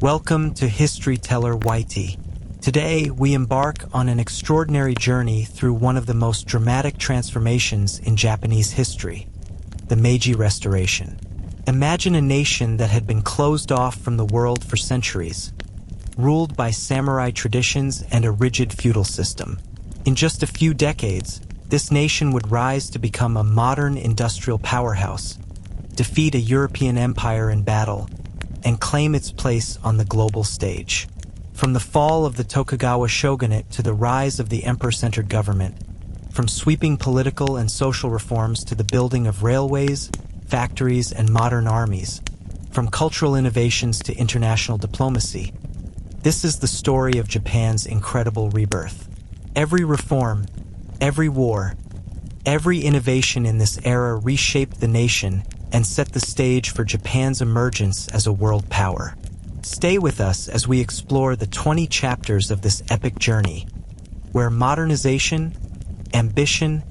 Welcome to History Teller Whitey. Today, we embark on an extraordinary journey through one of the most dramatic transformations in Japanese history, the Meiji Restoration. Imagine a nation that had been closed off from the world for centuries, ruled by samurai traditions and a rigid feudal system. In just a few decades, this nation would rise to become a modern industrial powerhouse, defeat a European empire in battle, and claim its place on the global stage. From the fall of the Tokugawa shogunate to the rise of the emperor-centered government, from sweeping political and social reforms to the building of railways, factories, and modern armies, from cultural innovations to international diplomacy, this is the story of Japan's incredible rebirth. Every reform, every war, every innovation in this era reshaped the nation and set the stage for Japan's emergence as a world power. Stay with us as we explore the 20 chapters of this epic journey, where modernization, ambition,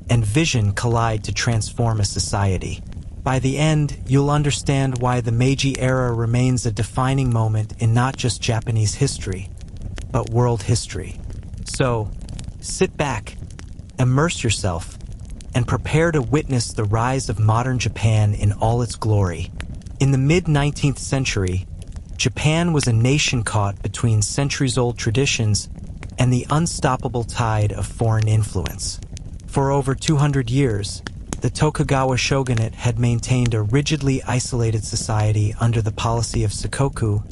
and vision collide to transform a society. By the end, you'll understand why the Meiji era remains a defining moment in not just Japanese history, but world history. So, sit back, immerse yourself, and prepare to witness the rise of modern Japan in all its glory. In the mid-19th century, Japan was a nation caught between centuries-old traditions and the unstoppable tide of foreign influence. For over 200 years, the Tokugawa shogunate had maintained a rigidly isolated society under the policy of sakoku,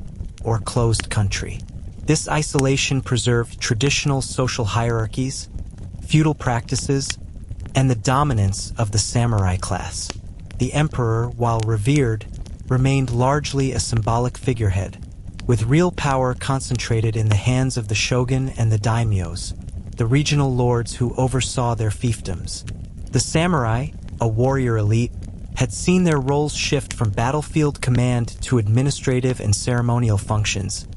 or closed country. This isolation preserved traditional social hierarchies, feudal practices, and the dominance of the samurai class. The emperor, while revered, remained largely a symbolic figurehead, with real power concentrated in the hands of the shogun and the daimyos, the regional lords who oversaw their fiefdoms. The samurai, a warrior elite, had seen their roles shift from battlefield command to administrative and ceremonial functions,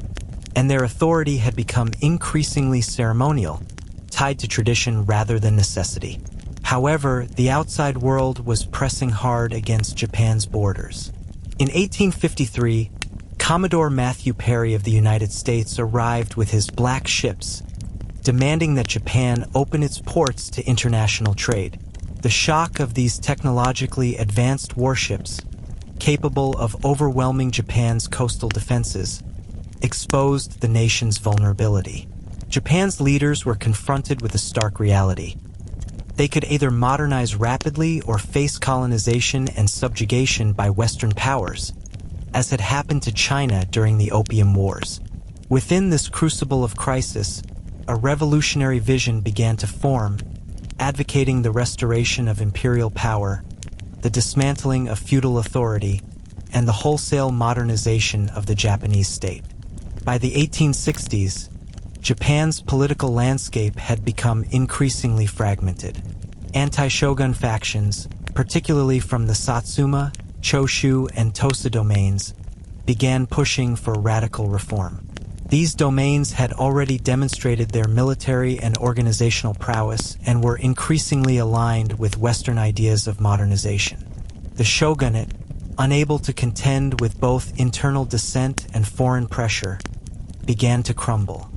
and their authority had become increasingly ceremonial, tied to tradition rather than necessity. However, the outside world was pressing hard against Japan's borders. In 1853, Commodore Matthew Perry of the United States arrived with his black ships, demanding that Japan open its ports to international trade. The shock of these technologically advanced warships, capable of overwhelming Japan's coastal defenses, exposed the nation's vulnerability. Japan's leaders were confronted with a stark reality. They could either modernize rapidly or face colonization and subjugation by Western powers, as had happened to China during the Opium Wars. Within this crucible of crisis, a revolutionary vision began to form, advocating the restoration of imperial power, the dismantling of feudal authority, and the wholesale modernization of the Japanese state. By the 1860s, Japan's political landscape had become increasingly fragmented. Anti-shogun factions, particularly from the Satsuma, Choshu, and Tosa domains, began pushing for radical reform. These domains had already demonstrated their military and organizational prowess and were increasingly aligned with Western ideas of modernization. The shogunate, unable to contend with both internal dissent and foreign pressure, began to crumble.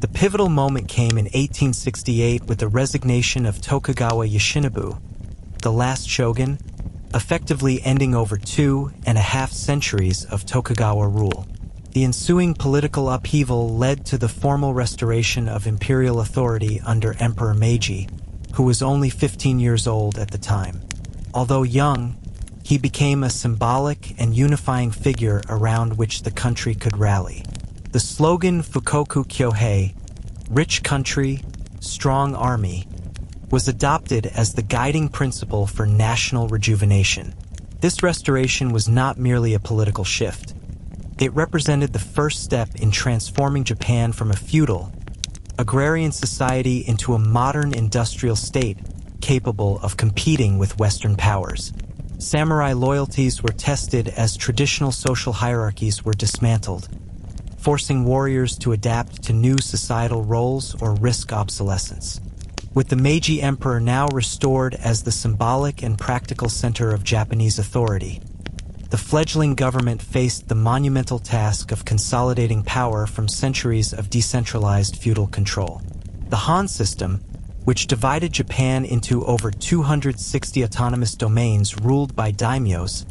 The pivotal moment came in 1868 with the resignation of Tokugawa Yoshinobu, the last shogun, effectively ending over 2.5 centuries of Tokugawa rule. The ensuing political upheaval led to the formal restoration of imperial authority under Emperor Meiji, who was only 15 years old at the time. Although young, he became a symbolic and unifying figure around which the country could rally. The slogan Fukoku Kyohei, rich country, strong army, was adopted as the guiding principle for national rejuvenation. This restoration was not merely a political shift. It represented the first step in transforming Japan from a feudal, agrarian society into a modern industrial state capable of competing with Western powers. Samurai loyalties were tested as traditional social hierarchies were dismantled, forcing warriors to adapt to new societal roles or risk obsolescence. With the Meiji Emperor now restored as the symbolic and practical center of Japanese authority, the fledgling government faced the monumental task of consolidating power from centuries of decentralized feudal control. The Han system, which divided Japan into over 260 autonomous domains ruled by daimyos,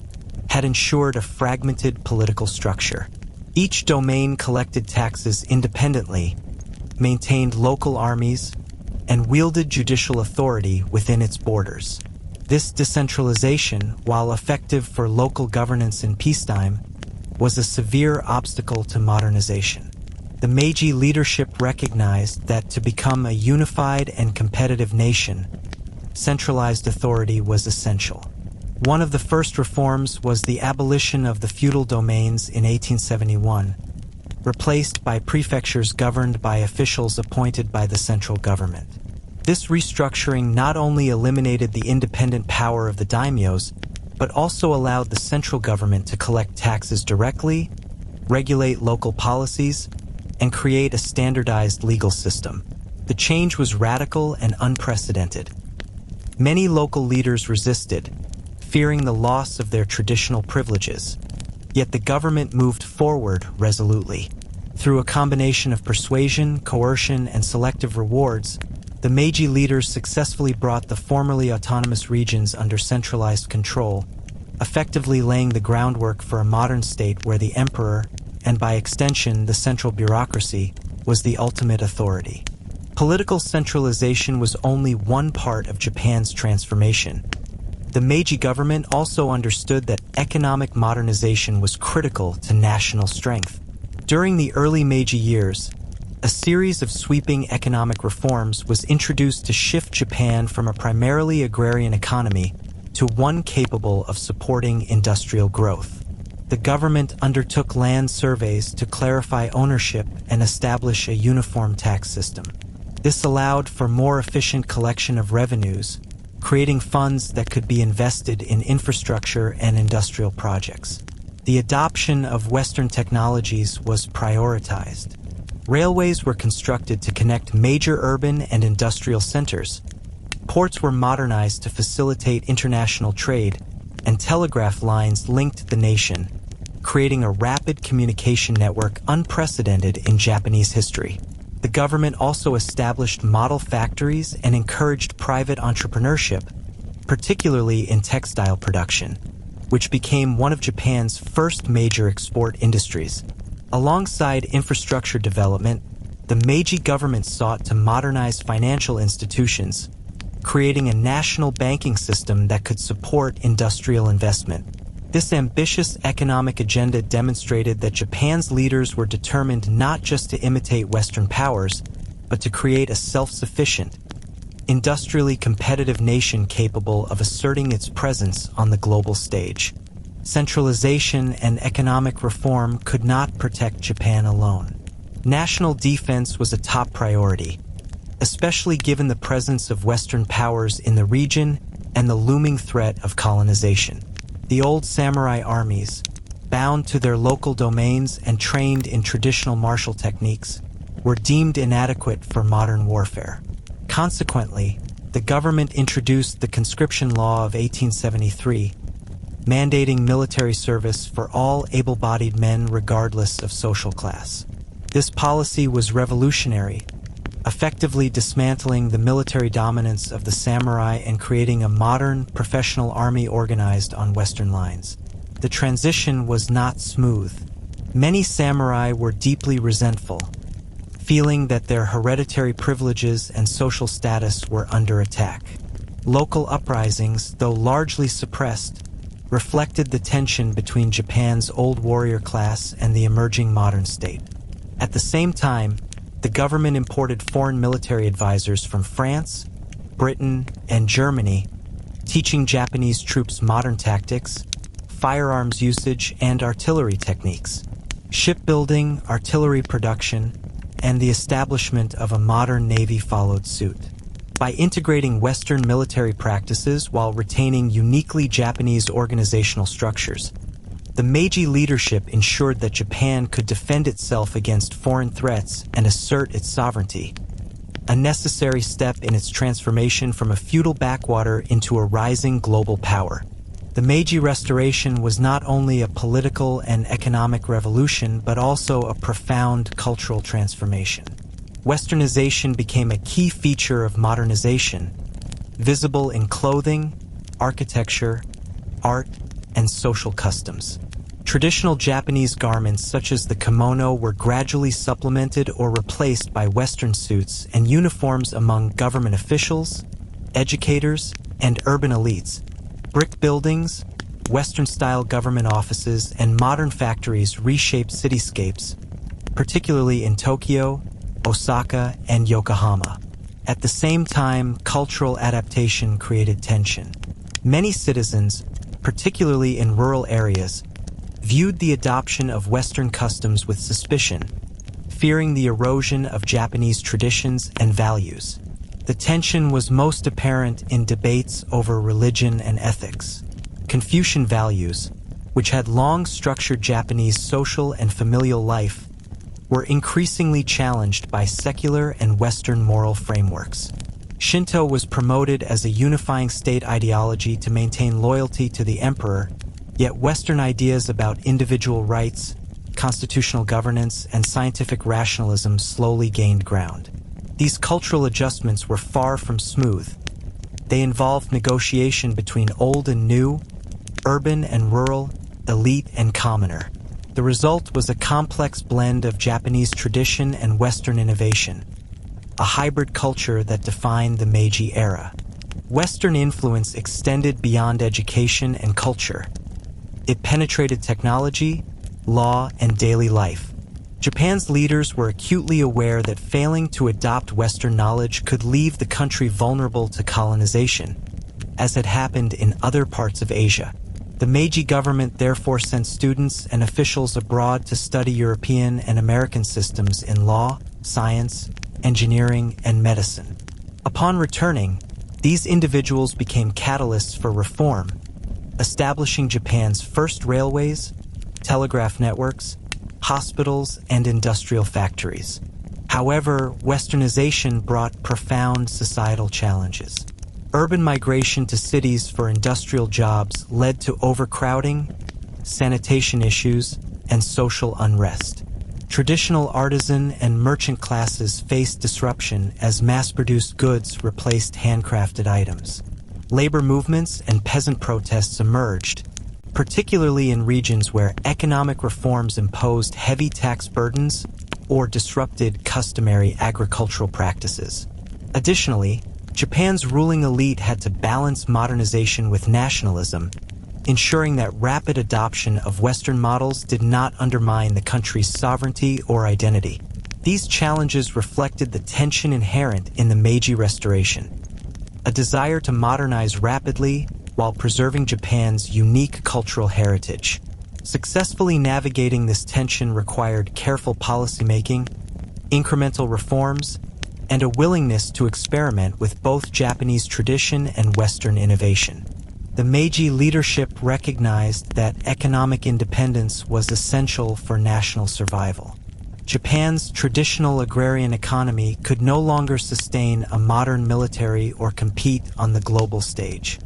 had ensured a fragmented political structure. Each domain collected taxes independently, maintained local armies, and wielded judicial authority within its borders. This decentralization, while effective for local governance in peacetime, was a severe obstacle to modernization. The Meiji leadership recognized that to become a unified and competitive nation, centralized authority was essential. One of the first reforms was the abolition of the feudal domains in 1871, replaced by prefectures governed by officials appointed by the central government. This restructuring not only eliminated the independent power of the daimyos, but also allowed the central government to collect taxes directly, regulate local policies, and create a standardized legal system. The change was radical and unprecedented. Many local leaders resisted, fearing the loss of their traditional privileges. Yet the government moved forward resolutely. Through a combination of persuasion, coercion, and selective rewards, the Meiji leaders successfully brought the formerly autonomous regions under centralized control, effectively laying the groundwork for a modern state where the emperor, and by extension the central bureaucracy, was the ultimate authority. Political centralization was only one part of Japan's transformation. The Meiji government also understood that economic modernization was critical to national strength. During the early Meiji years, a series of sweeping economic reforms was introduced to shift Japan from a primarily agrarian economy to one capable of supporting industrial growth. The government undertook land surveys to clarify ownership and establish a uniform tax system. This allowed for more efficient collection of revenues, creating funds that could be invested in infrastructure and industrial projects. The adoption of Western technologies was prioritized. Railways were constructed to connect major urban and industrial centers. Ports were modernized to facilitate international trade, and telegraph lines linked the nation, creating a rapid communication network unprecedented in Japanese history. The government also established model factories and encouraged private entrepreneurship, particularly in textile production, which became one of Japan's first major export industries. Alongside infrastructure development, the Meiji government sought to modernize financial institutions, creating a national banking system that could support industrial investment. This ambitious economic agenda demonstrated that Japan's leaders were determined not just to imitate Western powers, but to create a self-sufficient, industrially competitive nation capable of asserting its presence on the global stage. Centralization and economic reform could not protect Japan alone. National defense was a top priority, especially given the presence of Western powers in the region and the looming threat of colonization. The old samurai armies, bound to their local domains and trained in traditional martial techniques, were deemed inadequate for modern warfare. Consequently, the government introduced the conscription law of 1873, mandating military service for all able-bodied men regardless of social class. This policy was revolutionary, effectively dismantling the military dominance of the samurai and creating a modern, professional army organized on Western lines. The transition was not smooth. Many samurai were deeply resentful, feeling that their hereditary privileges and social status were under attack. Local uprisings, though largely suppressed, reflected the tension between Japan's old warrior class and the emerging modern state. At the same time, the government imported foreign military advisors from France, Britain, and Germany, teaching Japanese troops modern tactics, firearms usage, and artillery techniques. Shipbuilding, artillery production, and the establishment of a modern navy followed suit. By integrating Western military practices while retaining uniquely Japanese organizational structures, the Meiji leadership ensured that Japan could defend itself against foreign threats and assert its sovereignty, a necessary step in its transformation from a feudal backwater into a rising global power. The Meiji Restoration was not only a political and economic revolution, but also a profound cultural transformation. Westernization became a key feature of modernization, visible in clothing, architecture, art, and social customs. Traditional Japanese garments such as the kimono were gradually supplemented or replaced by Western suits and uniforms among government officials, educators, and urban elites. Brick buildings, Western-style government offices, and modern factories reshaped cityscapes, particularly in Tokyo, Osaka, and Yokohama. At the same time, cultural adaptation created tension. Many citizens, particularly in rural areas, viewed the adoption of Western customs with suspicion, fearing the erosion of Japanese traditions and values. The tension was most apparent in debates over religion and ethics. Confucian values, which had long structured Japanese social and familial life, were increasingly challenged by secular and Western moral frameworks. Shinto was promoted as a unifying state ideology to maintain loyalty to the emperor, yet Western ideas about individual rights, constitutional governance, and scientific rationalism slowly gained ground. These cultural adjustments were far from smooth. They involved negotiation between old and new, urban and rural, elite and commoner. The result was a complex blend of Japanese tradition and Western innovation, a hybrid culture that defined the Meiji era. Western influence extended beyond education and culture. It penetrated technology, law, and daily life. Japan's leaders were acutely aware that failing to adopt Western knowledge could leave the country vulnerable to colonization, as had happened in other parts of Asia. The Meiji government therefore sent students and officials abroad to study European and American systems in law, science, engineering, and medicine. Upon returning, these individuals became catalysts for reform, establishing Japan's first railways, telegraph networks, hospitals, and industrial factories. However, Westernization brought profound societal challenges. Urban migration to cities for industrial jobs led to overcrowding, sanitation issues, and social unrest. Traditional artisan and merchant classes faced disruption as mass-produced goods replaced handcrafted items. Labor movements and peasant protests emerged, particularly in regions where economic reforms imposed heavy tax burdens or disrupted customary agricultural practices. Additionally, Japan's ruling elite had to balance modernization with nationalism, ensuring that rapid adoption of Western models did not undermine the country's sovereignty or identity. These challenges reflected the tension inherent in the Meiji Restoration, a desire to modernize rapidly while preserving Japan's unique cultural heritage. Successfully navigating this tension required careful policymaking, incremental reforms, and a willingness to experiment with both Japanese tradition and Western innovation. The Meiji leadership recognized that economic independence was essential for national survival. Japan's traditional agrarian economy could no longer sustain a modern military or compete on the global stage.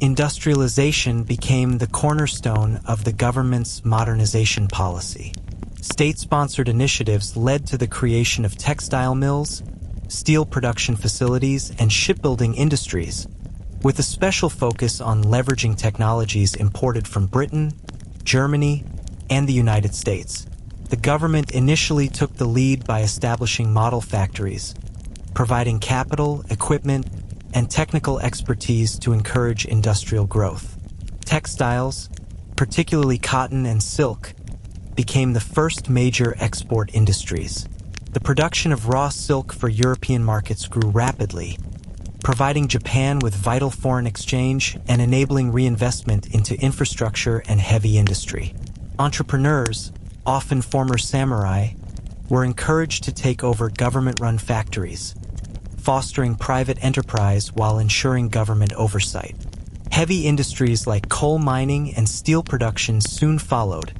Industrialization became the cornerstone of the government's modernization policy. State-sponsored initiatives led to the creation of textile mills, steel production facilities, and shipbuilding industries, with a special focus on leveraging technologies imported from Britain, Germany, and the United States. The government initially took the lead by establishing model factories, providing capital, equipment, and technical expertise to encourage industrial growth. Textiles, particularly cotton and silk, became the first major export industries. The production of raw silk for European markets grew rapidly, providing Japan with vital foreign exchange and enabling reinvestment into infrastructure and heavy industry. Entrepreneurs, often former samurai, were encouraged to take over government-run factories, fostering private enterprise while ensuring government oversight. Heavy industries like coal mining and steel production soon followed,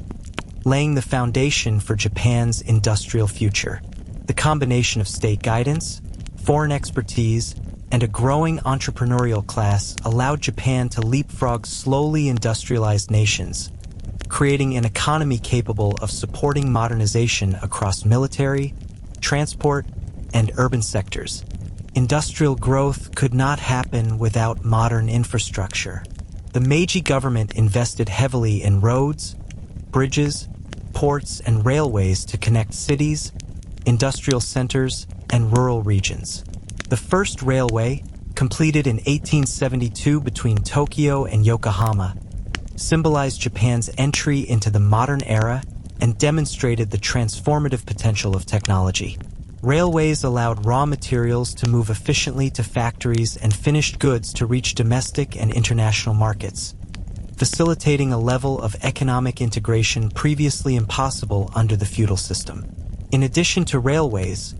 laying the foundation for Japan's industrial future. The combination of state guidance, foreign expertise, and a growing entrepreneurial class allowed Japan to leapfrog slowly industrialized nations, creating an economy capable of supporting modernization across military, transport, and urban sectors. Industrial growth could not happen without modern infrastructure. The Meiji government invested heavily in roads, bridges, ports, and railways to connect cities, industrial centers, and rural regions. The first railway, completed in 1872 between Tokyo and Yokohama, symbolized Japan's entry into the modern era and demonstrated the transformative potential of technology. Railways allowed raw materials to move efficiently to factories and finished goods to reach domestic and international markets, facilitating a level of economic integration previously impossible under the feudal system. In addition to railways,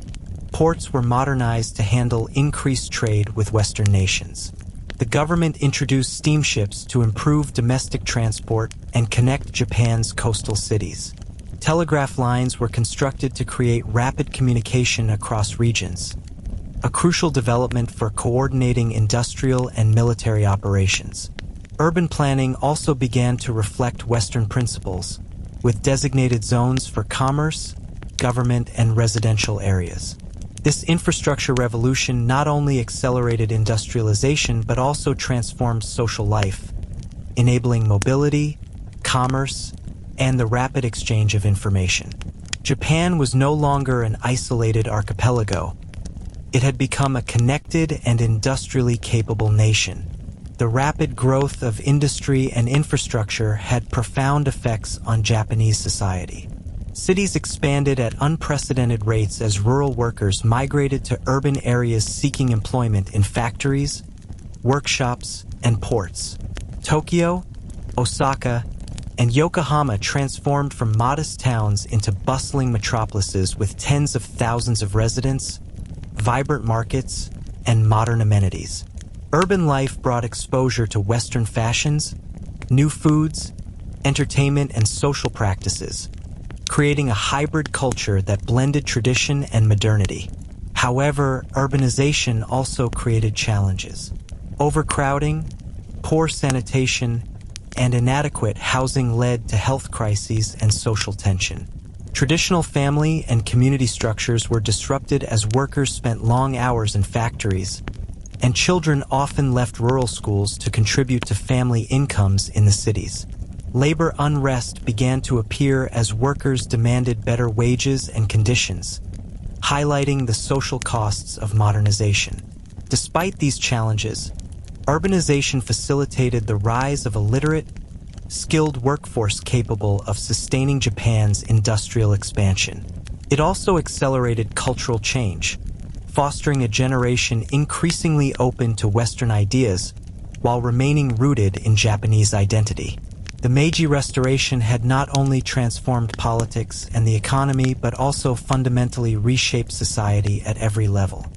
ports were modernized to handle increased trade with Western nations. The government introduced steamships to improve domestic transport and connect Japan's coastal cities. Telegraph lines were constructed to create rapid communication across regions, a crucial development for coordinating industrial and military operations. Urban planning also began to reflect Western principles, with designated zones for commerce, government, and residential areas. This infrastructure revolution not only accelerated industrialization but also transformed social life, enabling mobility, commerce, and the rapid exchange of information. Japan was no longer an isolated archipelago. It had become a connected and industrially capable nation. The rapid growth of industry and infrastructure had profound effects on Japanese society. Cities expanded at unprecedented rates as rural workers migrated to urban areas seeking employment in factories, workshops, and ports. Tokyo, Osaka, and Yokohama transformed from modest towns into bustling metropolises with tens of thousands of residents, vibrant markets, and modern amenities. Urban life brought exposure to Western fashions, new foods, entertainment, and social practices, creating a hybrid culture that blended tradition and modernity. However, urbanization also created challenges. Overcrowding, poor sanitation, and inadequate housing led to health crises and social tension. Traditional family and community structures were disrupted as workers spent long hours in factories, and children often left rural schools to contribute to family incomes in the cities. Labor unrest began to appear as workers demanded better wages and conditions, highlighting the social costs of modernization. Despite these challenges, urbanization facilitated the rise of a literate, skilled workforce capable of sustaining Japan's industrial expansion. It also accelerated cultural change, fostering a generation increasingly open to Western ideas while remaining rooted in Japanese identity. The Meiji Restoration had not only transformed politics and the economy but also fundamentally reshaped society at every level.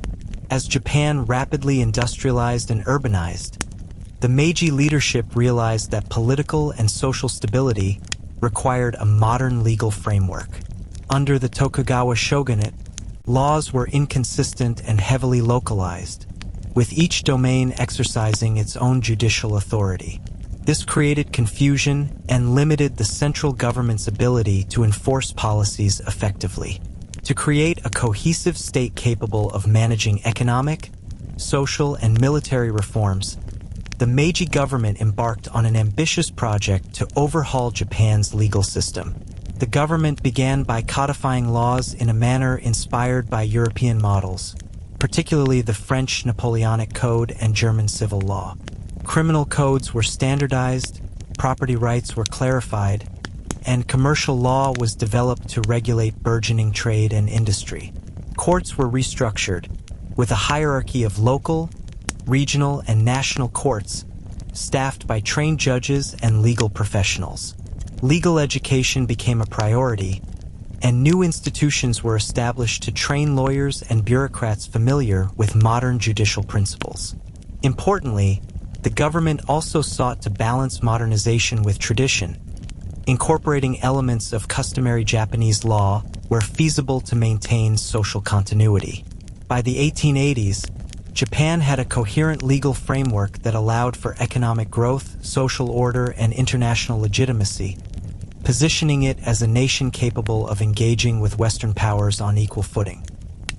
As Japan rapidly industrialized and urbanized, the Meiji leadership realized that political and social stability required a modern legal framework. Under the Tokugawa shogunate, laws were inconsistent and heavily localized, with each domain exercising its own judicial authority. This created confusion and limited the central government's ability to enforce policies effectively. To create a cohesive state capable of managing economic, social, and military reforms, the Meiji government embarked on an ambitious project to overhaul Japan's legal system. The government began by codifying laws in a manner inspired by European models, particularly the French Napoleonic Code and German civil law. Criminal codes were standardized, property rights were clarified, and commercial law was developed to regulate burgeoning trade and industry. Courts were restructured, with a hierarchy of local, regional, and national courts, staffed by trained judges and legal professionals. Legal education became a priority, and new institutions were established to train lawyers and bureaucrats familiar with modern judicial principles. Importantly, the government also sought to balance modernization with tradition, incorporating elements of customary Japanese law where feasible to maintain social continuity. By the 1880s, Japan had a coherent legal framework that allowed for economic growth, social order, and international legitimacy, positioning it as a nation capable of engaging with Western powers on equal footing.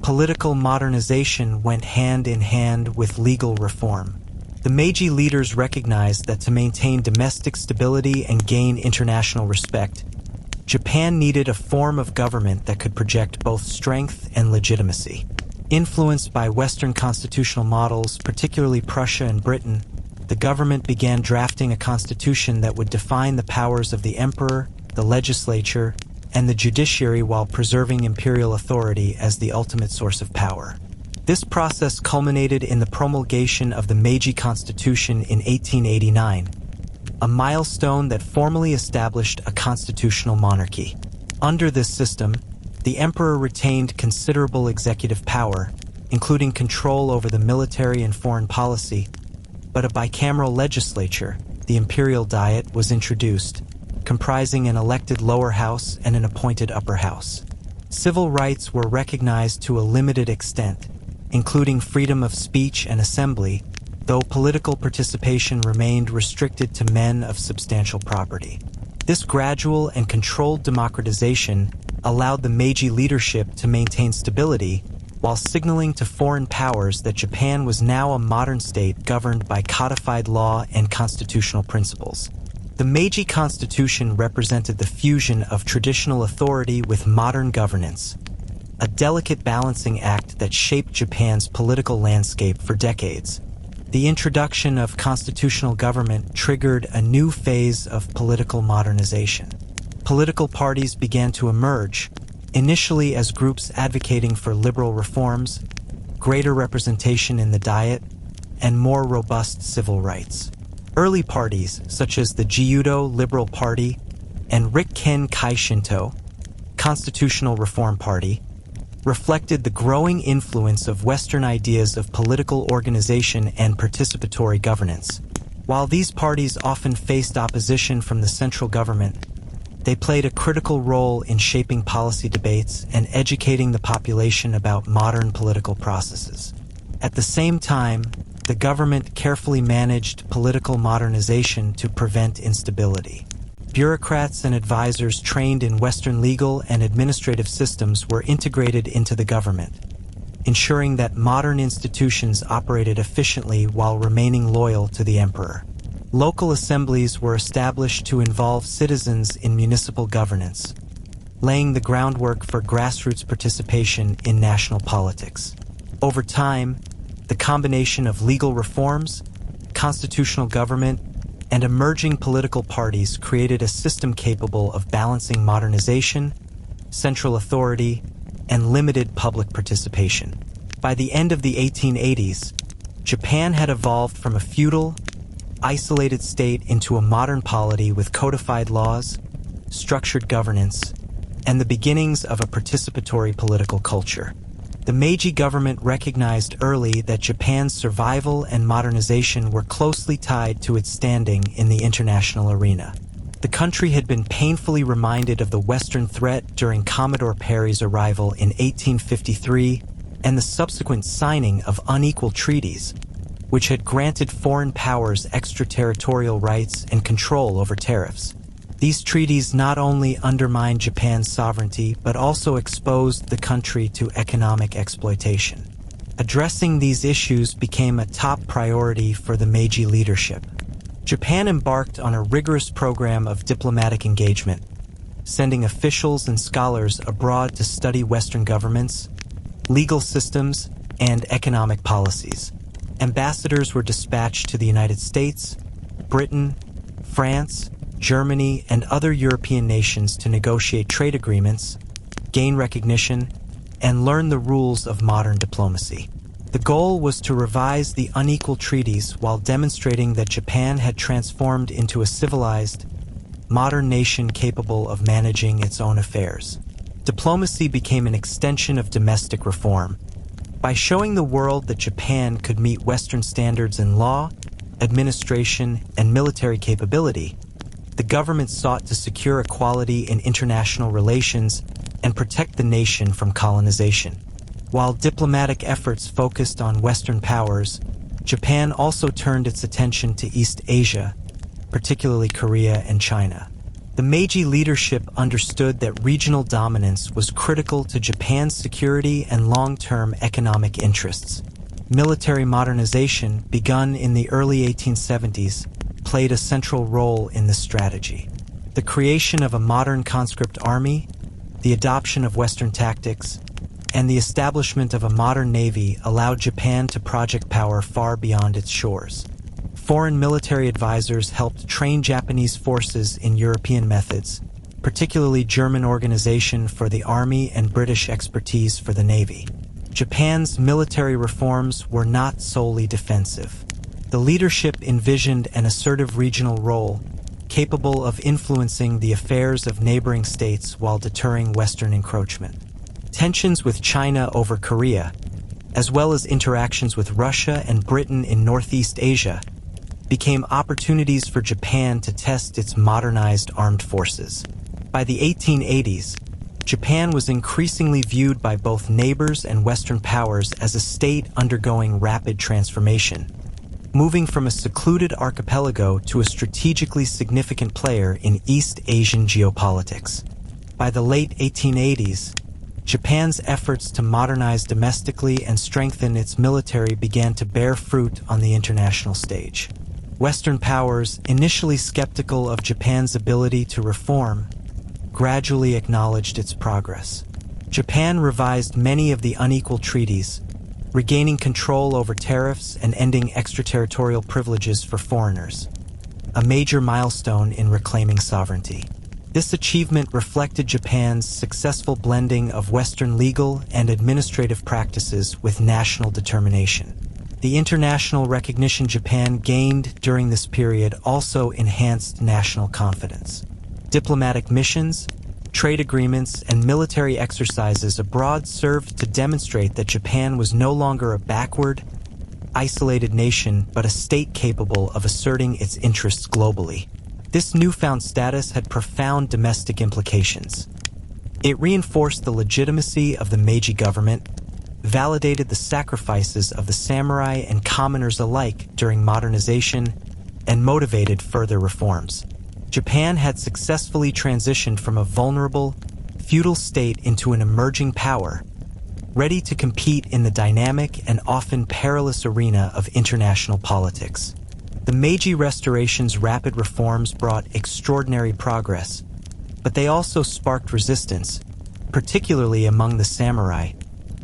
Political modernization went hand in hand with legal reform. The Meiji leaders recognized that to maintain domestic stability and gain international respect, Japan needed a form of government that could project both strength and legitimacy. Influenced by Western constitutional models, particularly Prussia and Britain, the government began drafting a constitution that would define the powers of the emperor, the legislature, and the judiciary while preserving imperial authority as the ultimate source of power. This process culminated in the promulgation of the Meiji Constitution in 1889, a milestone that formally established a constitutional monarchy. Under this system, the emperor retained considerable executive power, including control over the military and foreign policy, but a bicameral legislature, the imperial diet, was introduced, comprising an elected lower house and an appointed upper house. Civil rights were recognized to a limited extent, including freedom of speech and assembly, though political participation remained restricted to men of substantial property. This gradual and controlled democratization allowed the Meiji leadership to maintain stability while signaling to foreign powers that Japan was now a modern state governed by codified law and constitutional principles. The Meiji Constitution represented the fusion of traditional authority with modern governance, a delicate balancing act that shaped Japan's political landscape for decades. The introduction of constitutional government triggered a new phase of political modernization. Political parties began to emerge, initially as groups advocating for liberal reforms, greater representation in the Diet, and more robust civil rights. Early parties, such as the Gyudo Liberal Party and Rikken Kaishinto, Constitutional Reform Party, reflected the growing influence of Western ideas of political organization and participatory governance. While these parties often faced opposition from the central government, they played a critical role in shaping policy debates and educating the population about modern political processes. At the same time, the government carefully managed political modernization to prevent instability. Bureaucrats and advisors trained in Western legal and administrative systems were integrated into the government, ensuring that modern institutions operated efficiently while remaining loyal to the emperor. Local assemblies were established to involve citizens in municipal governance, laying the groundwork for grassroots participation in national politics. Over time, the combination of legal reforms, constitutional government, and emerging political parties created a system capable of balancing modernization, central authority, and limited public participation. By the end of the 1880s, Japan had evolved from a feudal, isolated state into a modern polity with codified laws, structured governance, and the beginnings of a participatory political culture. The Meiji government recognized early that Japan's survival and modernization were closely tied to its standing in the international arena. The country had been painfully reminded of the Western threat during Commodore Perry's arrival in 1853 and the subsequent signing of unequal treaties, which had granted foreign powers extraterritorial rights and control over tariffs. These treaties not only undermined Japan's sovereignty, but also exposed the country to economic exploitation. Addressing these issues became a top priority for the Meiji leadership. Japan embarked on a rigorous program of diplomatic engagement, sending officials and scholars abroad to study Western governments, legal systems, and economic policies. Ambassadors were dispatched to the United States, Britain, France, Germany, and other European nations to negotiate trade agreements, gain recognition, and learn the rules of modern diplomacy. The goal was to revise the unequal treaties while demonstrating that Japan had transformed into a civilized, modern nation capable of managing its own affairs. Diplomacy became an extension of domestic reform. By showing the world that Japan could meet Western standards in law, administration, and military capability, the government sought to secure equality in international relations and protect the nation from colonization. While diplomatic efforts focused on Western powers, Japan also turned its attention to East Asia, particularly Korea and China. The Meiji leadership understood that regional dominance was critical to Japan's security and long-term economic interests. Military modernization, begun in the early 1870s, played a central role in this strategy. The creation of a modern conscript army, the adoption of Western tactics, and the establishment of a modern navy allowed Japan to project power far beyond its shores. Foreign military advisors helped train Japanese forces in European methods, particularly German organization for the army and British expertise for the navy. Japan's military reforms were not solely defensive. The leadership envisioned an assertive regional role, capable of influencing the affairs of neighboring states while deterring Western encroachment. Tensions with China over Korea, as well as interactions with Russia and Britain in Northeast Asia, became opportunities for Japan to test its modernized armed forces. By the 1880s, Japan was increasingly viewed by both neighbors and Western powers as a state undergoing rapid transformation, moving from a secluded archipelago to a strategically significant player in East Asian geopolitics. By the late 1880s, Japan's efforts to modernize domestically and strengthen its military began to bear fruit on the international stage. Western powers, initially skeptical of Japan's ability to reform, gradually acknowledged its progress. Japan revised many of the unequal treaties, regaining control over tariffs and ending extraterritorial privileges for foreigners, a major milestone in reclaiming sovereignty. This achievement reflected Japan's successful blending of Western legal and administrative practices with national determination. The international recognition Japan gained during this period also enhanced national confidence. Diplomatic missions, trade agreements, and military exercises abroad served to demonstrate that Japan was no longer a backward, isolated nation, but a state capable of asserting its interests globally. This newfound status had profound domestic implications. It reinforced the legitimacy of the Meiji government, validated the sacrifices of the samurai and commoners alike during modernization, and motivated further reforms. Japan had successfully transitioned from a vulnerable, feudal state into an emerging power, ready to compete in the dynamic and often perilous arena of international politics. The Meiji Restoration's rapid reforms brought extraordinary progress, but they also sparked resistance, particularly among the samurai,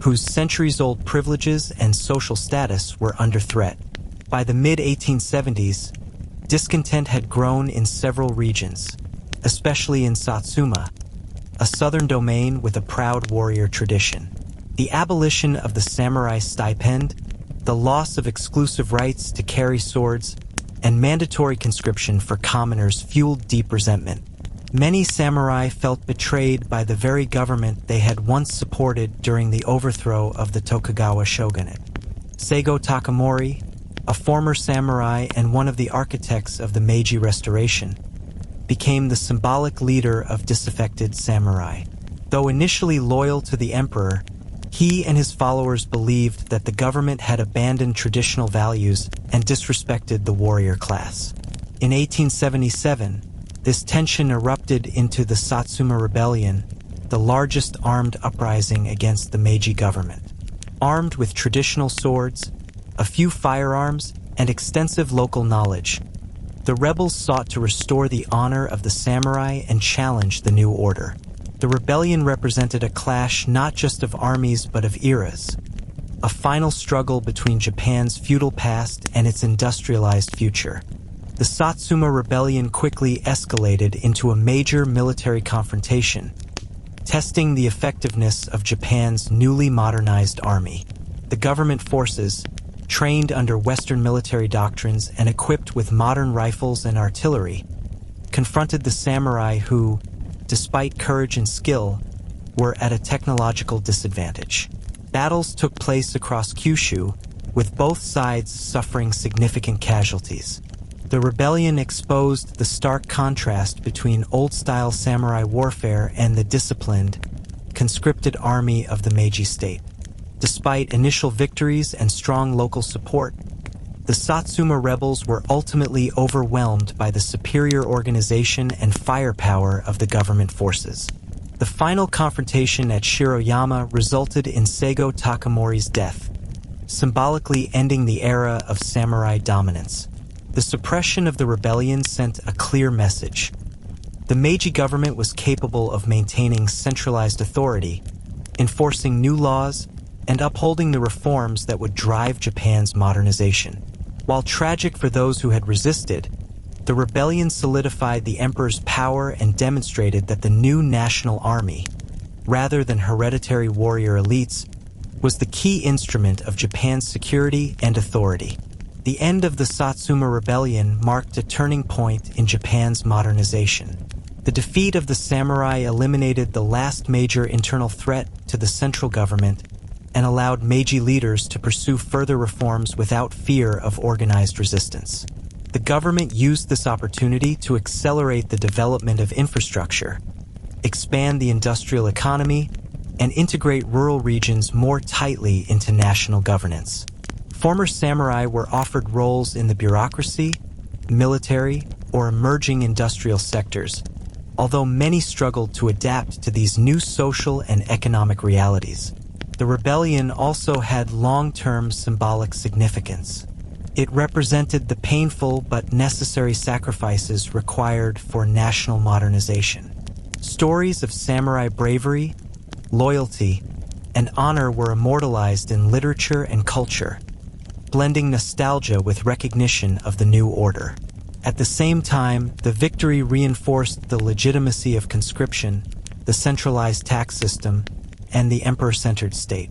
whose centuries-old privileges and social status were under threat. By the mid-1870s, discontent had grown in several regions, especially in Satsuma, a southern domain with a proud warrior tradition. The abolition of the samurai stipend, the loss of exclusive rights to carry swords, and mandatory conscription for commoners fueled deep resentment. Many samurai felt betrayed by the very government they had once supported during the overthrow of the Tokugawa shogunate. Seigo Takamori, a former samurai and one of the architects of the Meiji Restoration, became the symbolic leader of disaffected samurai. Though initially loyal to the emperor, he and his followers believed that the government had abandoned traditional values and disrespected the warrior class. In 1877, this tension erupted into the Satsuma Rebellion, the largest armed uprising against the Meiji government. Armed with traditional swords, a few firearms, and extensive local knowledge, the rebels sought to restore the honor of the samurai and challenge the new order. The rebellion represented a clash not just of armies but of eras, a final struggle between Japan's feudal past and its industrialized future. The Satsuma Rebellion quickly escalated into a major military confrontation, testing the effectiveness of Japan's newly modernized army. The government forces, trained under Western military doctrines and equipped with modern rifles and artillery, confronted the samurai who, despite courage and skill, were at a technological disadvantage. Battles took place across Kyushu, with both sides suffering significant casualties. The rebellion exposed the stark contrast between old-style samurai warfare and the disciplined, conscripted army of the Meiji state. Despite initial victories and strong local support, the Satsuma rebels were ultimately overwhelmed by the superior organization and firepower of the government forces. The final confrontation at Shiroyama resulted in Seigo Takamori's death, symbolically ending the era of samurai dominance. The suppression of the rebellion sent a clear message. The Meiji government was capable of maintaining centralized authority, enforcing new laws, and upholding the reforms that would drive Japan's modernization. While tragic for those who had resisted, the rebellion solidified the emperor's power and demonstrated that the new national army, rather than hereditary warrior elites, was the key instrument of Japan's security and authority. The end of the Satsuma Rebellion marked a turning point in Japan's modernization. The defeat of the samurai eliminated the last major internal threat to the central government and allowed Meiji leaders to pursue further reforms without fear of organized resistance. The government used this opportunity to accelerate the development of infrastructure, expand the industrial economy, and integrate rural regions more tightly into national governance. Former samurai were offered roles in the bureaucracy, military, or emerging industrial sectors, although many struggled to adapt to these new social and economic realities. The rebellion also had long-term symbolic significance. It represented the painful but necessary sacrifices required for national modernization. Stories of samurai bravery, loyalty, and honor were immortalized in literature and culture, blending nostalgia with recognition of the new order. At the same time, the victory reinforced the legitimacy of conscription, the centralized tax system, and the emperor-centered state.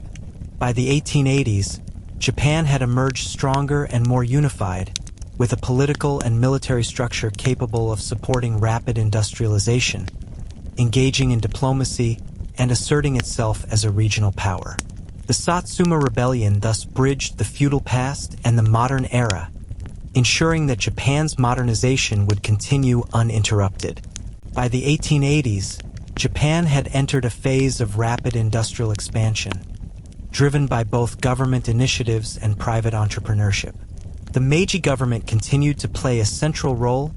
By the 1880s, Japan had emerged stronger and more unified, with a political and military structure capable of supporting rapid industrialization, engaging in diplomacy, and asserting itself as a regional power. The Satsuma Rebellion thus bridged the feudal past and the modern era, ensuring that Japan's modernization would continue uninterrupted. By the 1880s, Japan had entered a phase of rapid industrial expansion, driven by both government initiatives and private entrepreneurship. The Meiji government continued to play a central role,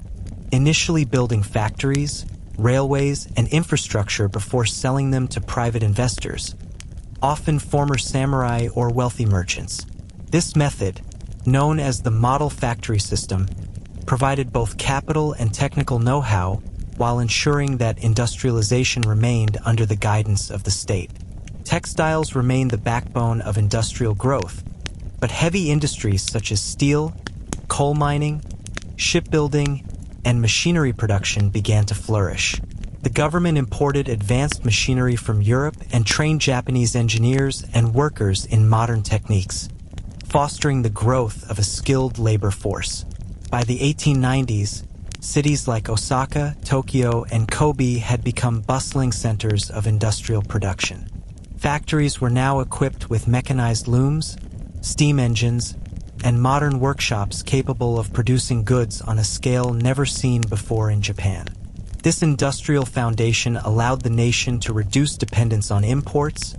initially building factories, railways, and infrastructure before selling them to private investors, often former samurai or wealthy merchants. This method, known as the model factory system, provided both capital and technical know-how while ensuring that industrialization remained under the guidance of the state. Textiles remained the backbone of industrial growth, but heavy industries such as steel, coal mining, shipbuilding, and machinery production began to flourish. The government imported advanced machinery from Europe and trained Japanese engineers and workers in modern techniques, fostering the growth of a skilled labor force. By the 1890s, cities like Osaka, Tokyo, and Kobe had become bustling centers of industrial production. Factories were now equipped with mechanized looms, steam engines, and modern workshops capable of producing goods on a scale never seen before in Japan. This industrial foundation allowed the nation to reduce dependence on imports,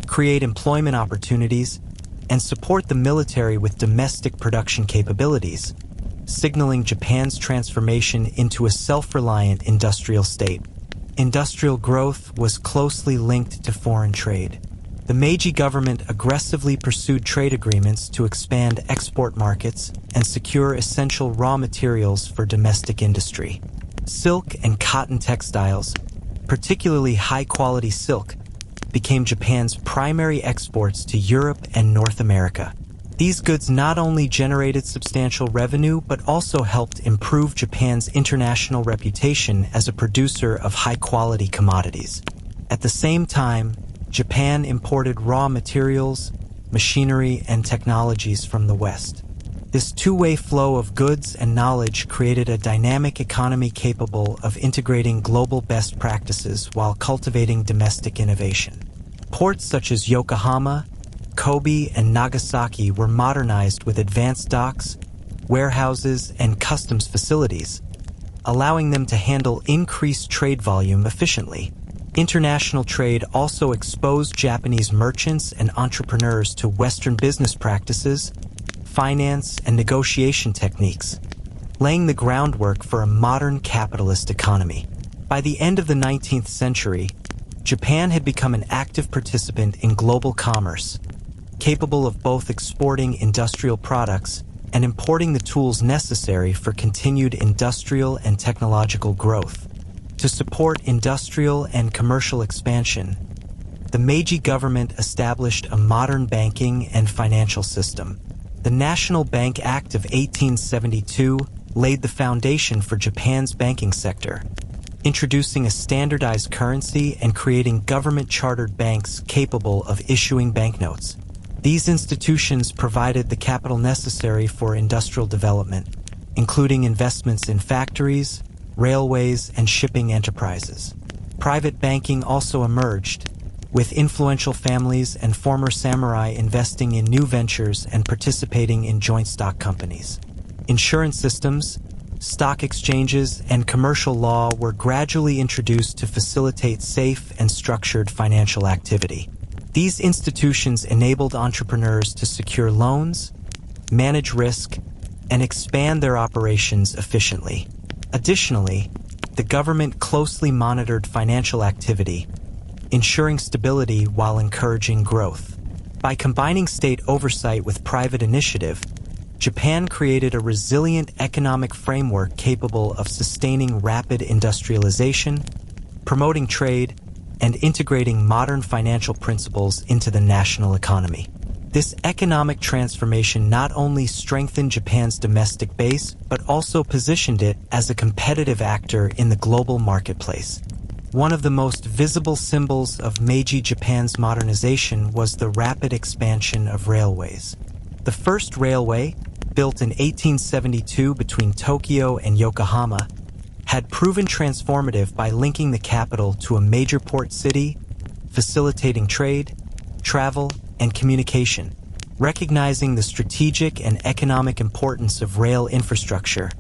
create employment opportunities, and support the military with domestic production capabilities, signaling Japan's transformation into a self-reliant industrial state. Industrial growth was closely linked to foreign trade. The Meiji government aggressively pursued trade agreements to expand export markets and secure essential raw materials for domestic industry. Silk and cotton textiles, particularly high-quality silk, became Japan's primary exports to Europe and North America. These goods not only generated substantial revenue but also helped improve Japan's international reputation as a producer of high-quality commodities. At the same time, Japan imported raw materials, machinery, and technologies from the West. This two-way flow of goods and knowledge created a dynamic economy capable of integrating global best practices while cultivating domestic innovation. Ports such as Yokohama, Kobe, and Nagasaki were modernized with advanced docks, warehouses, and customs facilities, allowing them to handle increased trade volume efficiently. International trade also exposed Japanese merchants and entrepreneurs to Western business practices, finance, and negotiation techniques, laying the groundwork for a modern capitalist economy. By the end of the 19th century, Japan had become an active participant in global commerce, capable of both exporting industrial products and importing the tools necessary for continued industrial and technological growth. To support industrial and commercial expansion, the Meiji government established a modern banking and financial system. The National Bank Act of 1872 laid the foundation for Japan's banking sector, introducing a standardized currency and creating government-chartered banks capable of issuing banknotes. These institutions provided the capital necessary for industrial development, including investments in factories, railways, and shipping enterprises. Private banking also emerged, with influential families and former samurai investing in new ventures and participating in joint stock companies. Insurance systems, stock exchanges, and commercial law were gradually introduced to facilitate safe and structured financial activity. These institutions enabled entrepreneurs to secure loans, manage risk, and expand their operations efficiently. Additionally, the government closely monitored financial activity, ensuring stability while encouraging growth. By combining state oversight with private initiative, Japan created a resilient economic framework capable of sustaining rapid industrialization, promoting trade, and integrating modern financial principles into the national economy. This economic transformation not only strengthened Japan's domestic base, but also positioned it as a competitive actor in the global marketplace. One of the most visible symbols of Meiji Japan's modernization was the rapid expansion of railways. The first railway, built in 1872 between Tokyo and Yokohama, had proven transformative by linking the capital to a major port city, facilitating trade, travel, and communication. Recognizing the strategic and economic importance of rail infrastructure,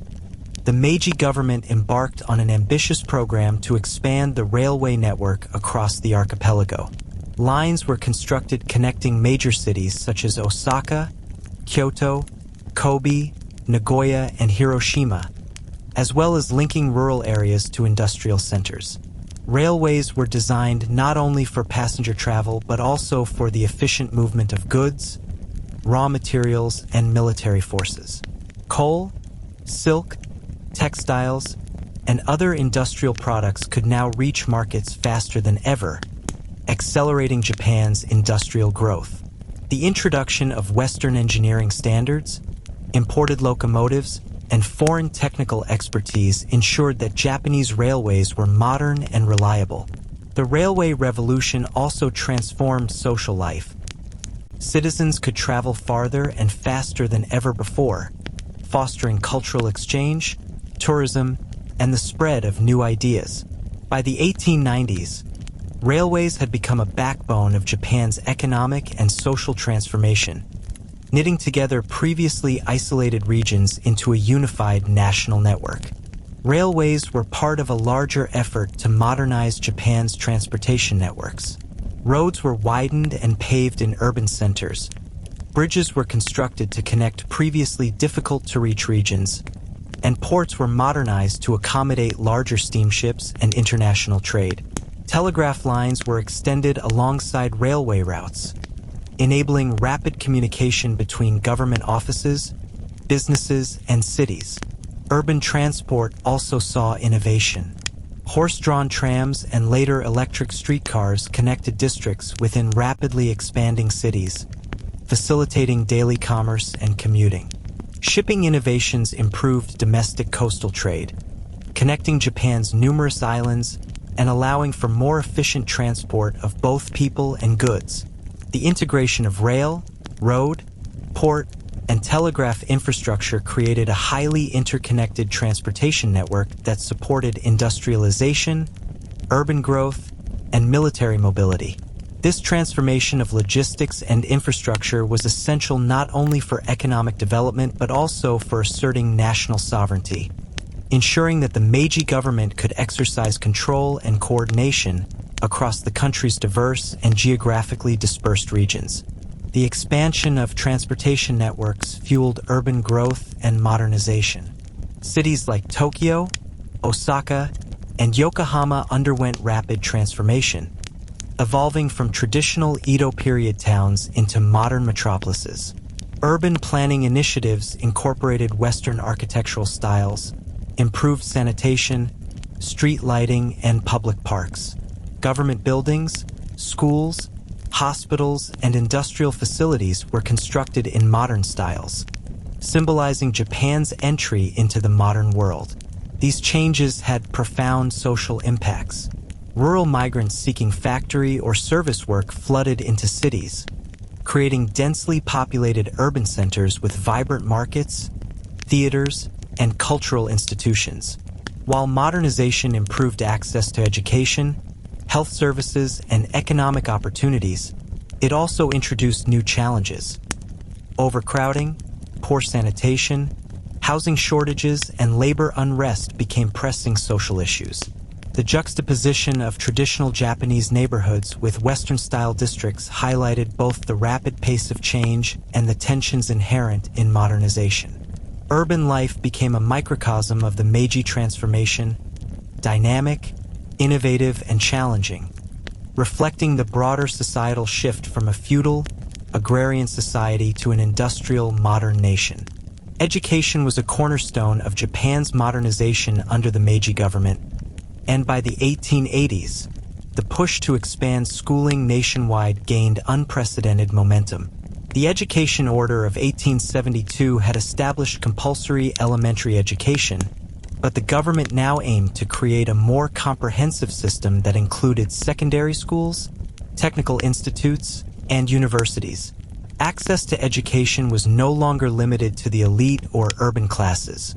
the Meiji government embarked on an ambitious program to expand the railway network across the archipelago. Lines were constructed connecting major cities such as Osaka, Kyoto, Kobe, Nagoya, and Hiroshima, as well as linking rural areas to industrial centers. Railways were designed not only for passenger travel but also for the efficient movement of goods, raw materials, and military forces. Coal, silk, textiles, and other industrial products could now reach markets faster than ever, accelerating Japan's industrial growth. The introduction of Western engineering standards, imported locomotives, and foreign technical expertise ensured that Japanese railways were modern and reliable. The railway revolution also transformed social life. Citizens could travel farther and faster than ever before, fostering cultural exchange, tourism, and the spread of new ideas. By the 1890s, railways had become a backbone of Japan's economic and social transformation, knitting together previously isolated regions into a unified national network. Railways were part of a larger effort to modernize Japan's transportation networks. Roads were widened and paved in urban centers. Bridges were constructed to connect previously difficult-to-reach regions, and ports were modernized to accommodate larger steamships and international trade. Telegraph lines were extended alongside railway routes, enabling rapid communication between government offices, businesses, and cities. Urban transport also saw innovation. Horse-drawn trams and later electric streetcars connected districts within rapidly expanding cities, facilitating daily commerce and commuting. Shipping innovations improved domestic coastal trade, connecting Japan's numerous islands and allowing for more efficient transport of both people and goods. The integration of rail, road, port, and telegraph infrastructure created a highly interconnected transportation network that supported industrialization, urban growth, and military mobility. This transformation of logistics and infrastructure was essential not only for economic development but also for asserting national sovereignty, ensuring that the Meiji government could exercise control and coordination across the country's diverse and geographically dispersed regions. The expansion of transportation networks fueled urban growth and modernization. Cities like Tokyo, Osaka, and Yokohama underwent rapid transformation, evolving from traditional Edo period towns into modern metropolises. Urban planning initiatives incorporated Western architectural styles, improved sanitation, street lighting, and public parks. Government buildings, schools, hospitals, and industrial facilities were constructed in modern styles, symbolizing Japan's entry into the modern world. These changes had profound social impacts. Rural migrants seeking factory or service work flooded into cities, creating densely populated urban centers with vibrant markets, theaters, and cultural institutions. While modernization improved access to education, health services, and economic opportunities, it also introduced new challenges. Overcrowding, poor sanitation, housing shortages, and labor unrest became pressing social issues. The juxtaposition of traditional Japanese neighborhoods with Western-style districts highlighted both the rapid pace of change and the tensions inherent in modernization. Urban life became a microcosm of the Meiji transformation, dynamic, innovative, and challenging, reflecting the broader societal shift from a feudal, agrarian society to an industrial, modern nation. Education was a cornerstone of Japan's modernization under the Meiji government, and by the 1880s, the push to expand schooling nationwide gained unprecedented momentum. The Education Order of 1872 had established compulsory elementary education, but the government now aimed to create a more comprehensive system that included secondary schools, technical institutes, and universities. Access to education was no longer limited to the elite or urban classes.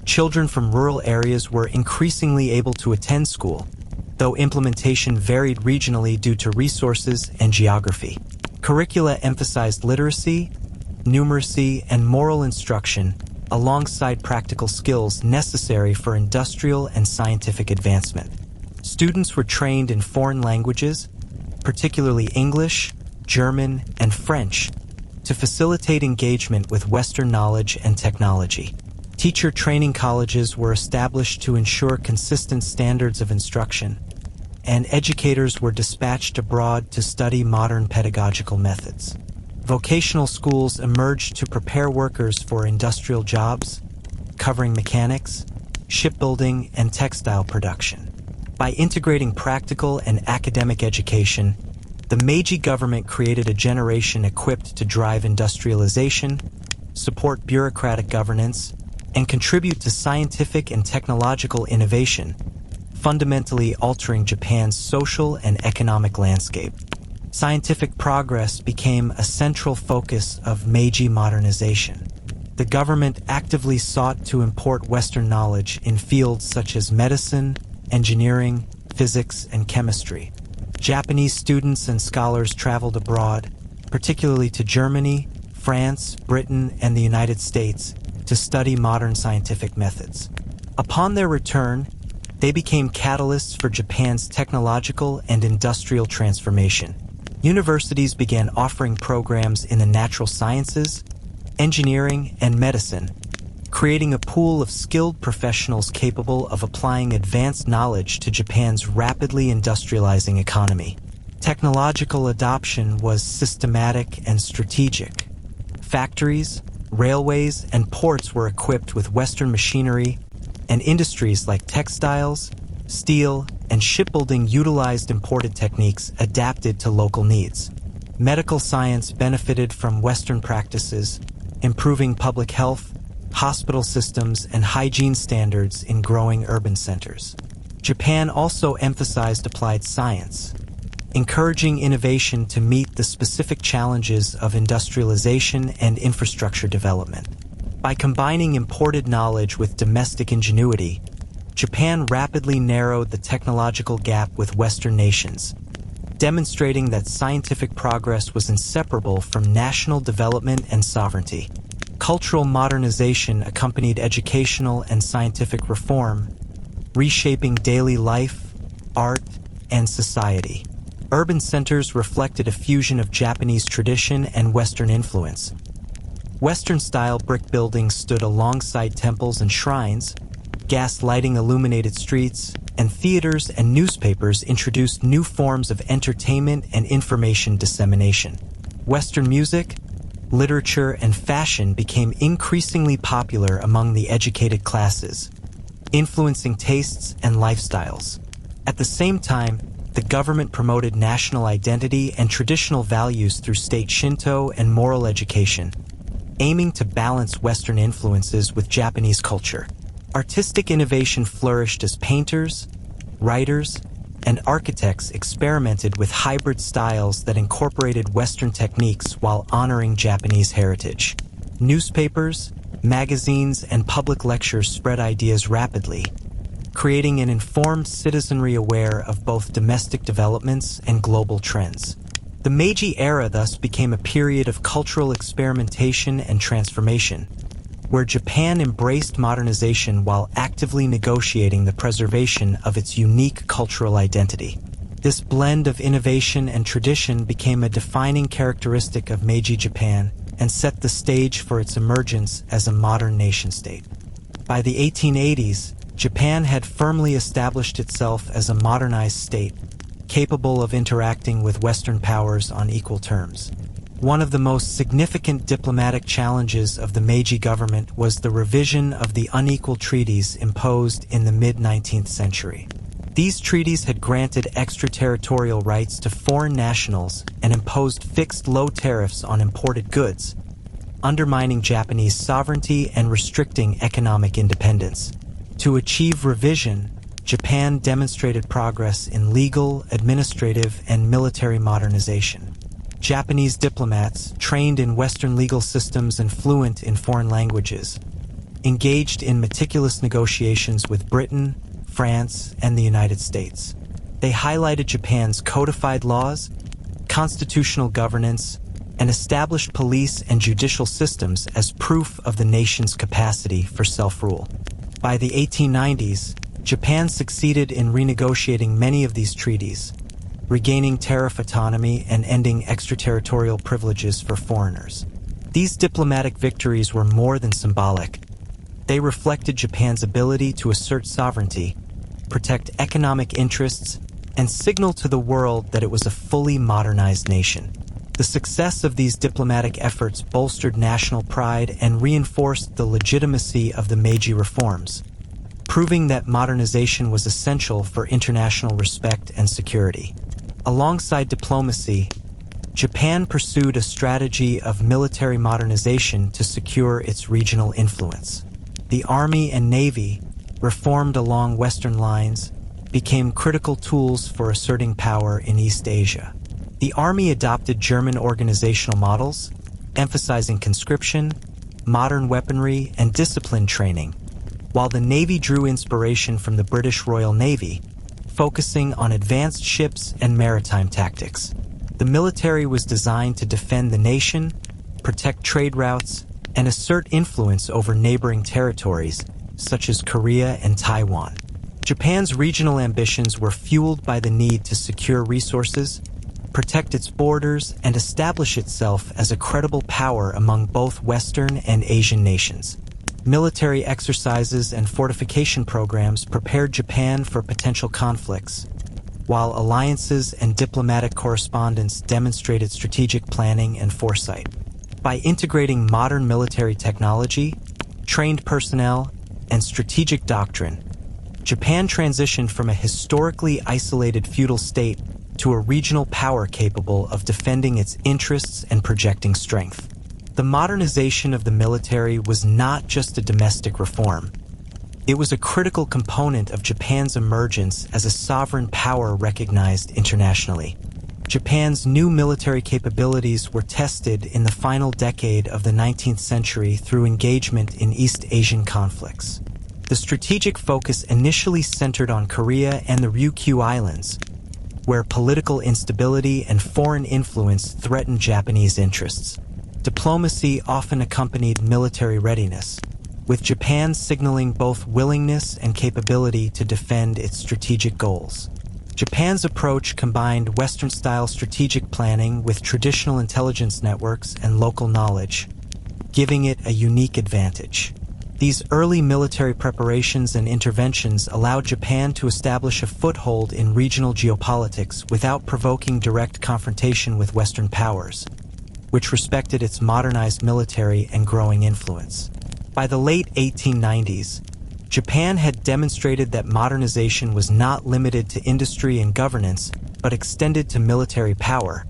Children from rural areas were increasingly able to attend school, though implementation varied regionally due to resources and geography. Curricula emphasized literacy, numeracy, and moral instruction, alongside practical skills necessary for industrial and scientific advancement. Students were trained in foreign languages, particularly English, German, and French, to facilitate engagement with Western knowledge and technology. Teacher training colleges were established to ensure consistent standards of instruction, and educators were dispatched abroad to study modern pedagogical methods. Vocational schools emerged to prepare workers for industrial jobs, covering mechanics, shipbuilding, and textile production. By integrating practical and academic education, the Meiji government created a generation equipped to drive industrialization, support bureaucratic governance, and contribute to scientific and technological innovation, fundamentally altering Japan's social and economic landscape. Scientific progress became a central focus of Meiji modernization. The government actively sought to import Western knowledge in fields such as medicine, engineering, physics, and chemistry. Japanese students and scholars traveled abroad, particularly to Germany, France, Britain, and the United States, to study modern scientific methods. Upon their return, they became catalysts for Japan's technological and industrial transformation. Universities began offering programs in the natural sciences, engineering, and medicine, creating a pool of skilled professionals capable of applying advanced knowledge to Japan's rapidly industrializing economy. Technological adoption was systematic and strategic. Factories, railways, and ports were equipped with Western machinery, and industries like textiles, steel, and shipbuilding utilized imported techniques adapted to local needs. Medical science benefited from Western practices, improving public health, hospital systems, and hygiene standards in growing urban centers. Japan also emphasized applied science, encouraging innovation to meet the specific challenges of industrialization and infrastructure development. By combining imported knowledge with domestic ingenuity, Japan rapidly narrowed the technological gap with Western nations, demonstrating that scientific progress was inseparable from national development and sovereignty. Cultural modernization accompanied educational and scientific reform, reshaping daily life, art, and society. Urban centers reflected a fusion of Japanese tradition and Western influence. Western-style brick buildings stood alongside temples and shrines, gas lighting illuminated streets, and theaters and newspapers introduced new forms of entertainment and information dissemination. Western music, literature, and fashion became increasingly popular among the educated classes, influencing tastes and lifestyles. At the same time, the government promoted national identity and traditional values through state Shinto and moral education, aiming to balance Western influences with Japanese culture. Artistic innovation flourished as painters, writers, and architects experimented with hybrid styles that incorporated Western techniques while honoring Japanese heritage. Newspapers, magazines, and public lectures spread ideas rapidly, creating an informed citizenry aware of both domestic developments and global trends. The Meiji era thus became a period of cultural experimentation and transformation, where Japan embraced modernization while actively negotiating the preservation of its unique cultural identity. This blend of innovation and tradition became a defining characteristic of Meiji Japan and set the stage for its emergence as a modern nation-state. By the 1880s, Japan had firmly established itself as a modernized state, capable of interacting with Western powers on equal terms. One of the most significant diplomatic challenges of the Meiji government was the revision of the unequal treaties imposed in the mid-19th century. These treaties had granted extraterritorial rights to foreign nationals and imposed fixed low tariffs on imported goods, undermining Japanese sovereignty and restricting economic independence. To achieve revision, Japan demonstrated progress in legal, administrative, and military modernization. Japanese diplomats, trained in Western legal systems and fluent in foreign languages, engaged in meticulous negotiations with Britain, France, and the United States. They highlighted Japan's codified laws, constitutional governance, and established police and judicial systems as proof of the nation's capacity for self-rule. By the 1890s, Japan succeeded in renegotiating many of these treaties, regaining tariff autonomy and ending extraterritorial privileges for foreigners. These diplomatic victories were more than symbolic. They reflected Japan's ability to assert sovereignty, protect economic interests, and signal to the world that it was a fully modernized nation. The success of these diplomatic efforts bolstered national pride and reinforced the legitimacy of the Meiji reforms, proving that modernization was essential for international respect and security. Alongside diplomacy, Japan pursued a strategy of military modernization to secure its regional influence. The Army and Navy, reformed along Western lines, became critical tools for asserting power in East Asia. The Army adopted German organizational models, emphasizing conscription, modern weaponry, and discipline training, while the Navy drew inspiration from the British Royal Navy, focusing on advanced ships and maritime tactics. The military was designed to defend the nation, protect trade routes, and assert influence over neighboring territories, such as Korea and Taiwan. Japan's regional ambitions were fueled by the need to secure resources, protect its borders, and establish itself as a credible power among both Western and Asian nations. Military exercises and fortification programs prepared Japan for potential conflicts, while alliances and diplomatic correspondence demonstrated strategic planning and foresight. By integrating modern military technology, trained personnel, and strategic doctrine, Japan transitioned from a historically isolated feudal state to a regional power capable of defending its interests and projecting strength. The modernization of the military was not just a domestic reform. It was a critical component of Japan's emergence as a sovereign power recognized internationally. Japan's new military capabilities were tested in the final decade of the 19th century through engagement in East Asian conflicts. The strategic focus initially centered on Korea and the Ryukyu Islands, where political instability and foreign influence threatened Japanese interests. Diplomacy often accompanied military readiness, with Japan signaling both willingness and capability to defend its strategic goals. Japan's approach combined Western-style strategic planning with traditional intelligence networks and local knowledge, giving it a unique advantage. These early military preparations and interventions allowed Japan to establish a foothold in regional geopolitics without provoking direct confrontation with Western powers, which respected its modernized military and growing influence. By the late 1890s, Japan had demonstrated that modernization was not limited to industry and governance, but extended to military power,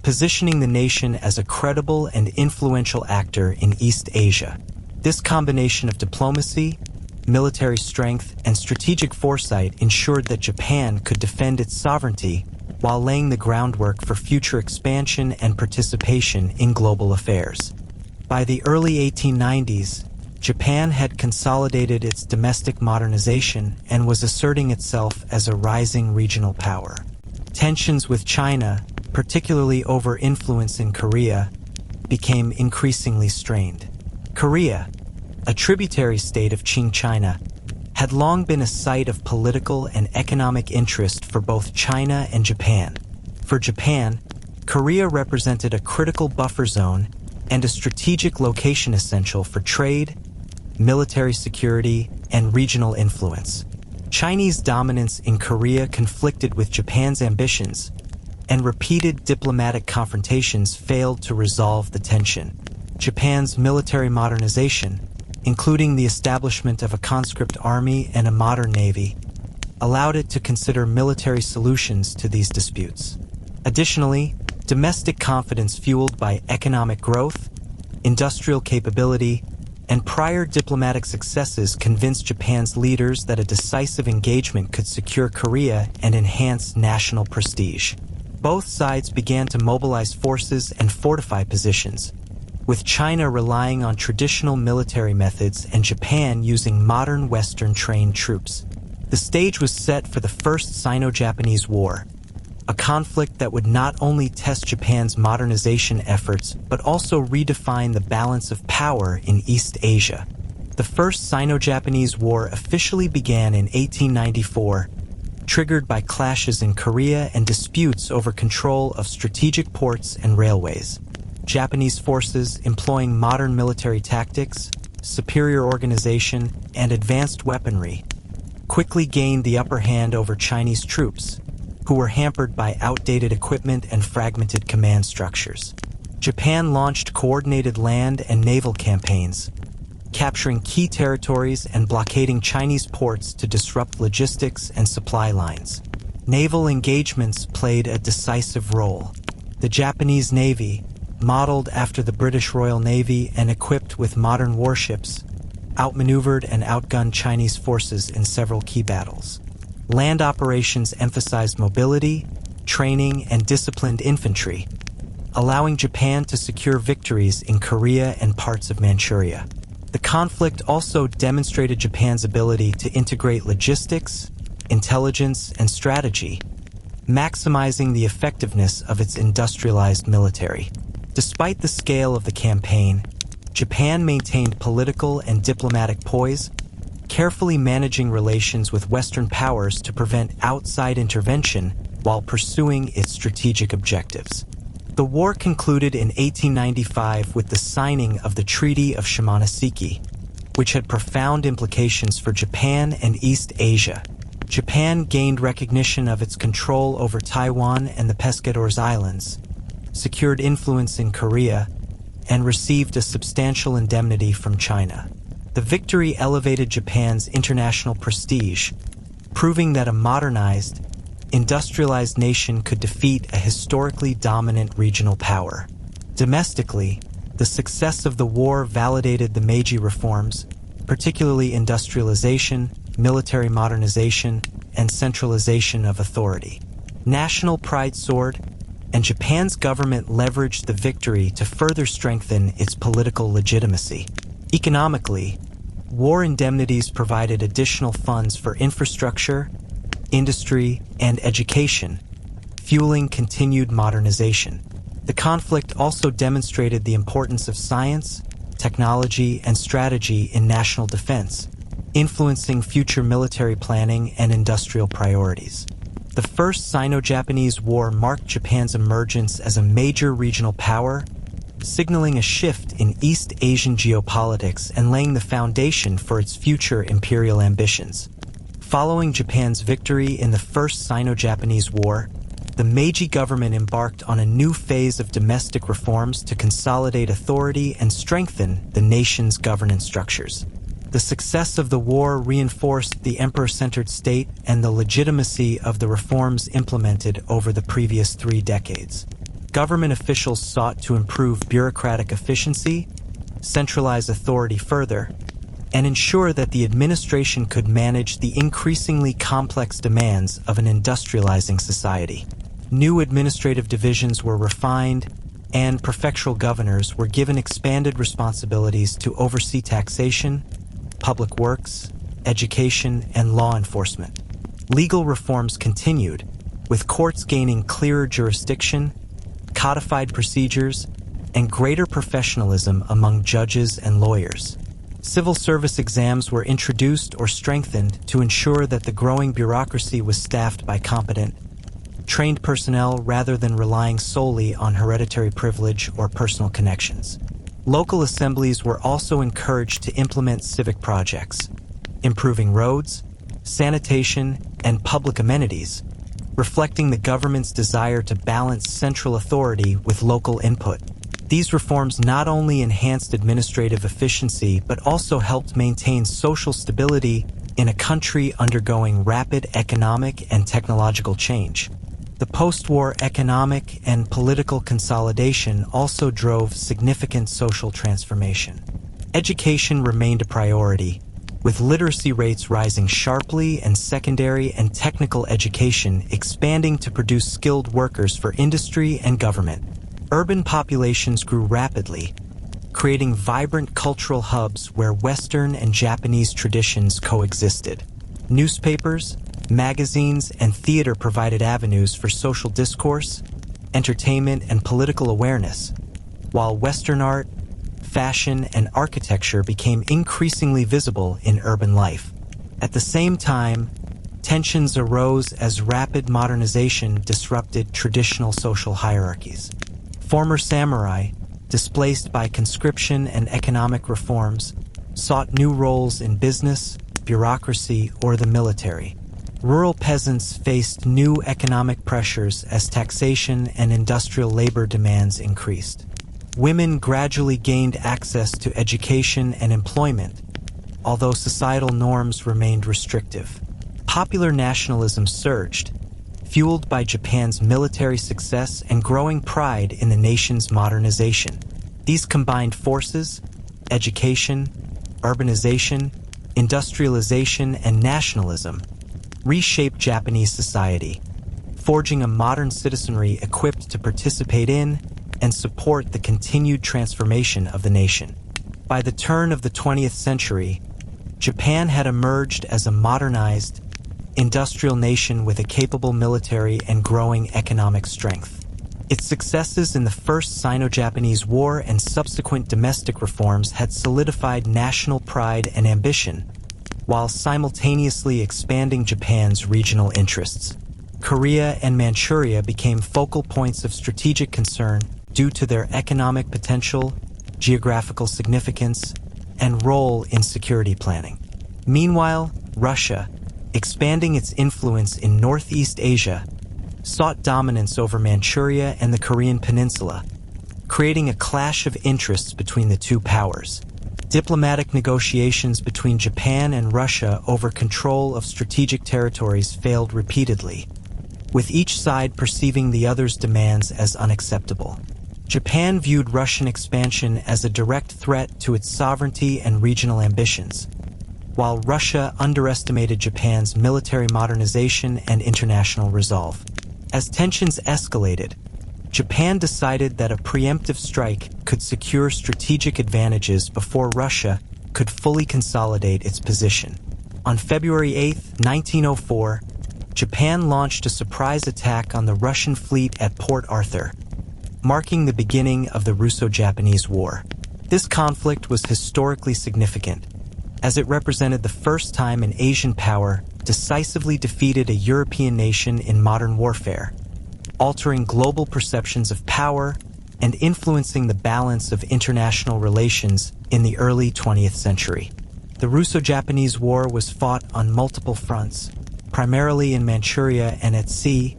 positioning the nation as a credible and influential actor in East Asia. This combination of diplomacy, military strength, and strategic foresight ensured that Japan could defend its sovereignty while laying the groundwork for future expansion and participation in global affairs. By the early 1890s, Japan had consolidated its domestic modernization and was asserting itself as a rising regional power. Tensions with China, particularly over influence in Korea, became increasingly strained. Korea, a tributary state of Qing China, had long been a site of political and economic interest for both China and Japan. For Japan, Korea represented a critical buffer zone and a strategic location essential for trade, military security, and regional influence. Chinese dominance in Korea conflicted with Japan's ambitions, and repeated diplomatic confrontations failed to resolve the tension. Japan's military modernization, including the establishment of a conscript army and a modern navy, allowed it to consider military solutions to these disputes. Additionally, domestic confidence fueled by economic growth, industrial capability, and prior diplomatic successes convinced Japan's leaders that a decisive engagement could secure Korea and enhance national prestige. Both sides began to mobilize forces and fortify positions, with China relying on traditional military methods and Japan using modern Western-trained troops. The stage was set for the First Sino-Japanese War, a conflict that would not only test Japan's modernization efforts but also redefine the balance of power in East Asia. The First Sino-Japanese War officially began in 1894, triggered by clashes in Korea and disputes over control of strategic ports and railways. Japanese forces, employing modern military tactics, superior organization, and advanced weaponry, quickly gained the upper hand over Chinese troops, who were hampered by outdated equipment and fragmented command structures. Japan launched coordinated land and naval campaigns, capturing key territories and blockading Chinese ports to disrupt logistics and supply lines. Naval engagements played a decisive role. The Japanese Navy, modeled after the British Royal Navy and equipped with modern warships, outmaneuvered and outgunned Chinese forces in several key battles. Land operations emphasized mobility, training, and disciplined infantry, allowing Japan to secure victories in Korea and parts of Manchuria. The conflict also demonstrated Japan's ability to integrate logistics, intelligence, and strategy, maximizing the effectiveness of its industrialized military. Despite the scale of the campaign, Japan maintained political and diplomatic poise, carefully managing relations with Western powers to prevent outside intervention while pursuing its strategic objectives. The war concluded in 1895 with the signing of the Treaty of Shimonoseki, which had profound implications for Japan and East Asia. Japan gained recognition of its control over Taiwan and the Pescadores Islands, secured influence in Korea, and received a substantial indemnity from China. The victory elevated Japan's international prestige, proving that a modernized, industrialized nation could defeat a historically dominant regional power. Domestically, the success of the war validated the Meiji reforms, particularly industrialization, military modernization, and centralization of authority. National pride soared, and Japan's government leveraged the victory to further strengthen its political legitimacy. Economically, war indemnities provided additional funds for infrastructure, industry, and education, fueling continued modernization. The conflict also demonstrated the importance of science, technology, and strategy in national defense, influencing future military planning and industrial priorities. The First Sino-Japanese War marked Japan's emergence as a major regional power, signaling a shift in East Asian geopolitics and laying the foundation for its future imperial ambitions. Following Japan's victory in the First Sino-Japanese War, the Meiji government embarked on a new phase of domestic reforms to consolidate authority and strengthen the nation's governance structures. The success of the war reinforced the emperor-centered state and the legitimacy of the reforms implemented over the previous 3 decades. Government officials sought to improve bureaucratic efficiency, centralize authority further, and ensure that the administration could manage the increasingly complex demands of an industrializing society. New administrative divisions were refined, and prefectural governors were given expanded responsibilities to oversee taxation, public works, education, and law enforcement. Legal reforms continued, with courts gaining clearer jurisdiction, codified procedures, and greater professionalism among judges and lawyers. Civil service exams were introduced or strengthened to ensure that the growing bureaucracy was staffed by competent, trained personnel rather than relying solely on hereditary privilege or personal connections. Local assemblies were also encouraged to implement civic projects, improving roads, sanitation, and public amenities, reflecting the government's desire to balance central authority with local input. These reforms not only enhanced administrative efficiency but also helped maintain social stability in a country undergoing rapid economic and technological change. The post-war economic and political consolidation also drove significant social transformation. Education remained a priority, with literacy rates rising sharply and secondary and technical education expanding to produce skilled workers for industry and government. Urban populations grew rapidly, creating vibrant cultural hubs where Western and Japanese traditions coexisted. Newspapers, magazines, and theater provided avenues for social discourse, entertainment, and political awareness, while Western art, fashion, and architecture became increasingly visible in urban life. At the same time, tensions arose as rapid modernization disrupted traditional social hierarchies. Former samurai, displaced by conscription and economic reforms, sought new roles in business, bureaucracy, or the military. Rural peasants faced new economic pressures as taxation and industrial labor demands increased. Women gradually gained access to education and employment, although societal norms remained restrictive. Popular nationalism surged, fueled by Japan's military success and growing pride in the nation's modernization. These combined forces, education, urbanization, industrialization, and nationalism, reshaped Japanese society, forging a modern citizenry equipped to participate in and support the continued transformation of the nation. By the turn of the 20th century, Japan had emerged as a modernized, industrial nation with a capable military and growing economic strength. Its successes in the First Sino-Japanese War and subsequent domestic reforms had solidified national pride and ambition, while simultaneously expanding Japan's regional interests. Korea and Manchuria became focal points of strategic concern due to their economic potential, geographical significance, and role in security planning. Meanwhile, Russia, expanding its influence in Northeast Asia, sought dominance over Manchuria and the Korean Peninsula, creating a clash of interests between the two powers. Diplomatic negotiations between Japan and Russia over control of strategic territories failed repeatedly, with each side perceiving the other's demands as unacceptable. Japan viewed Russian expansion as a direct threat to its sovereignty and regional ambitions, while Russia underestimated Japan's military modernization and international resolve. As tensions escalated, Japan decided that a preemptive strike could secure strategic advantages before Russia could fully consolidate its position. On February 8, 1904, Japan launched a surprise attack on the Russian fleet at Port Arthur, marking the beginning of the Russo-Japanese War. This conflict was historically significant, as it represented the first time an Asian power decisively defeated a European nation in modern warfare, altering global perceptions of power and influencing the balance of international relations in the early 20th century. The Russo-Japanese War was fought on multiple fronts, primarily in Manchuria and at sea,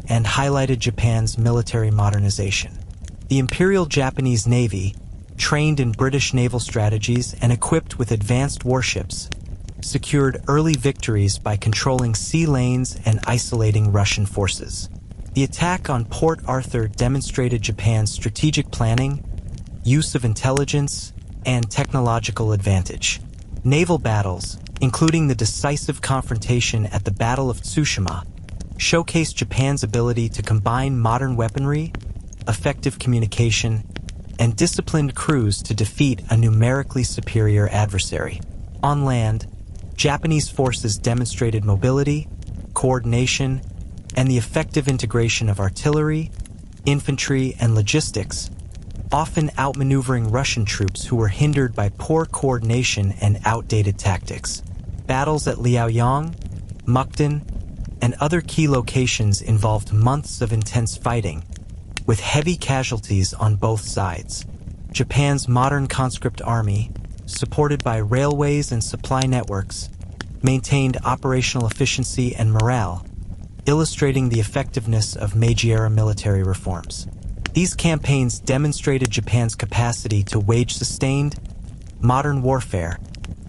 and highlighted Japan's military modernization. The Imperial Japanese Navy, trained in British naval strategies and equipped with advanced warships, secured early victories by controlling sea lanes and isolating Russian forces. The attack on Port Arthur demonstrated Japan's strategic planning, use of intelligence, and technological advantage. Naval battles, including the decisive confrontation at the Battle of Tsushima, showcased Japan's ability to combine modern weaponry, effective communication, and disciplined crews to defeat a numerically superior adversary. On land, Japanese forces demonstrated mobility, coordination, and the effective integration of artillery, infantry, and logistics, often outmaneuvering Russian troops who were hindered by poor coordination and outdated tactics. Battles at Liaoyang, Mukden, and other key locations involved months of intense fighting, with heavy casualties on both sides. Japan's modern conscript army, supported by railways and supply networks, maintained operational efficiency and morale, illustrating the effectiveness of Meiji-era military reforms. These campaigns demonstrated Japan's capacity to wage sustained, modern warfare,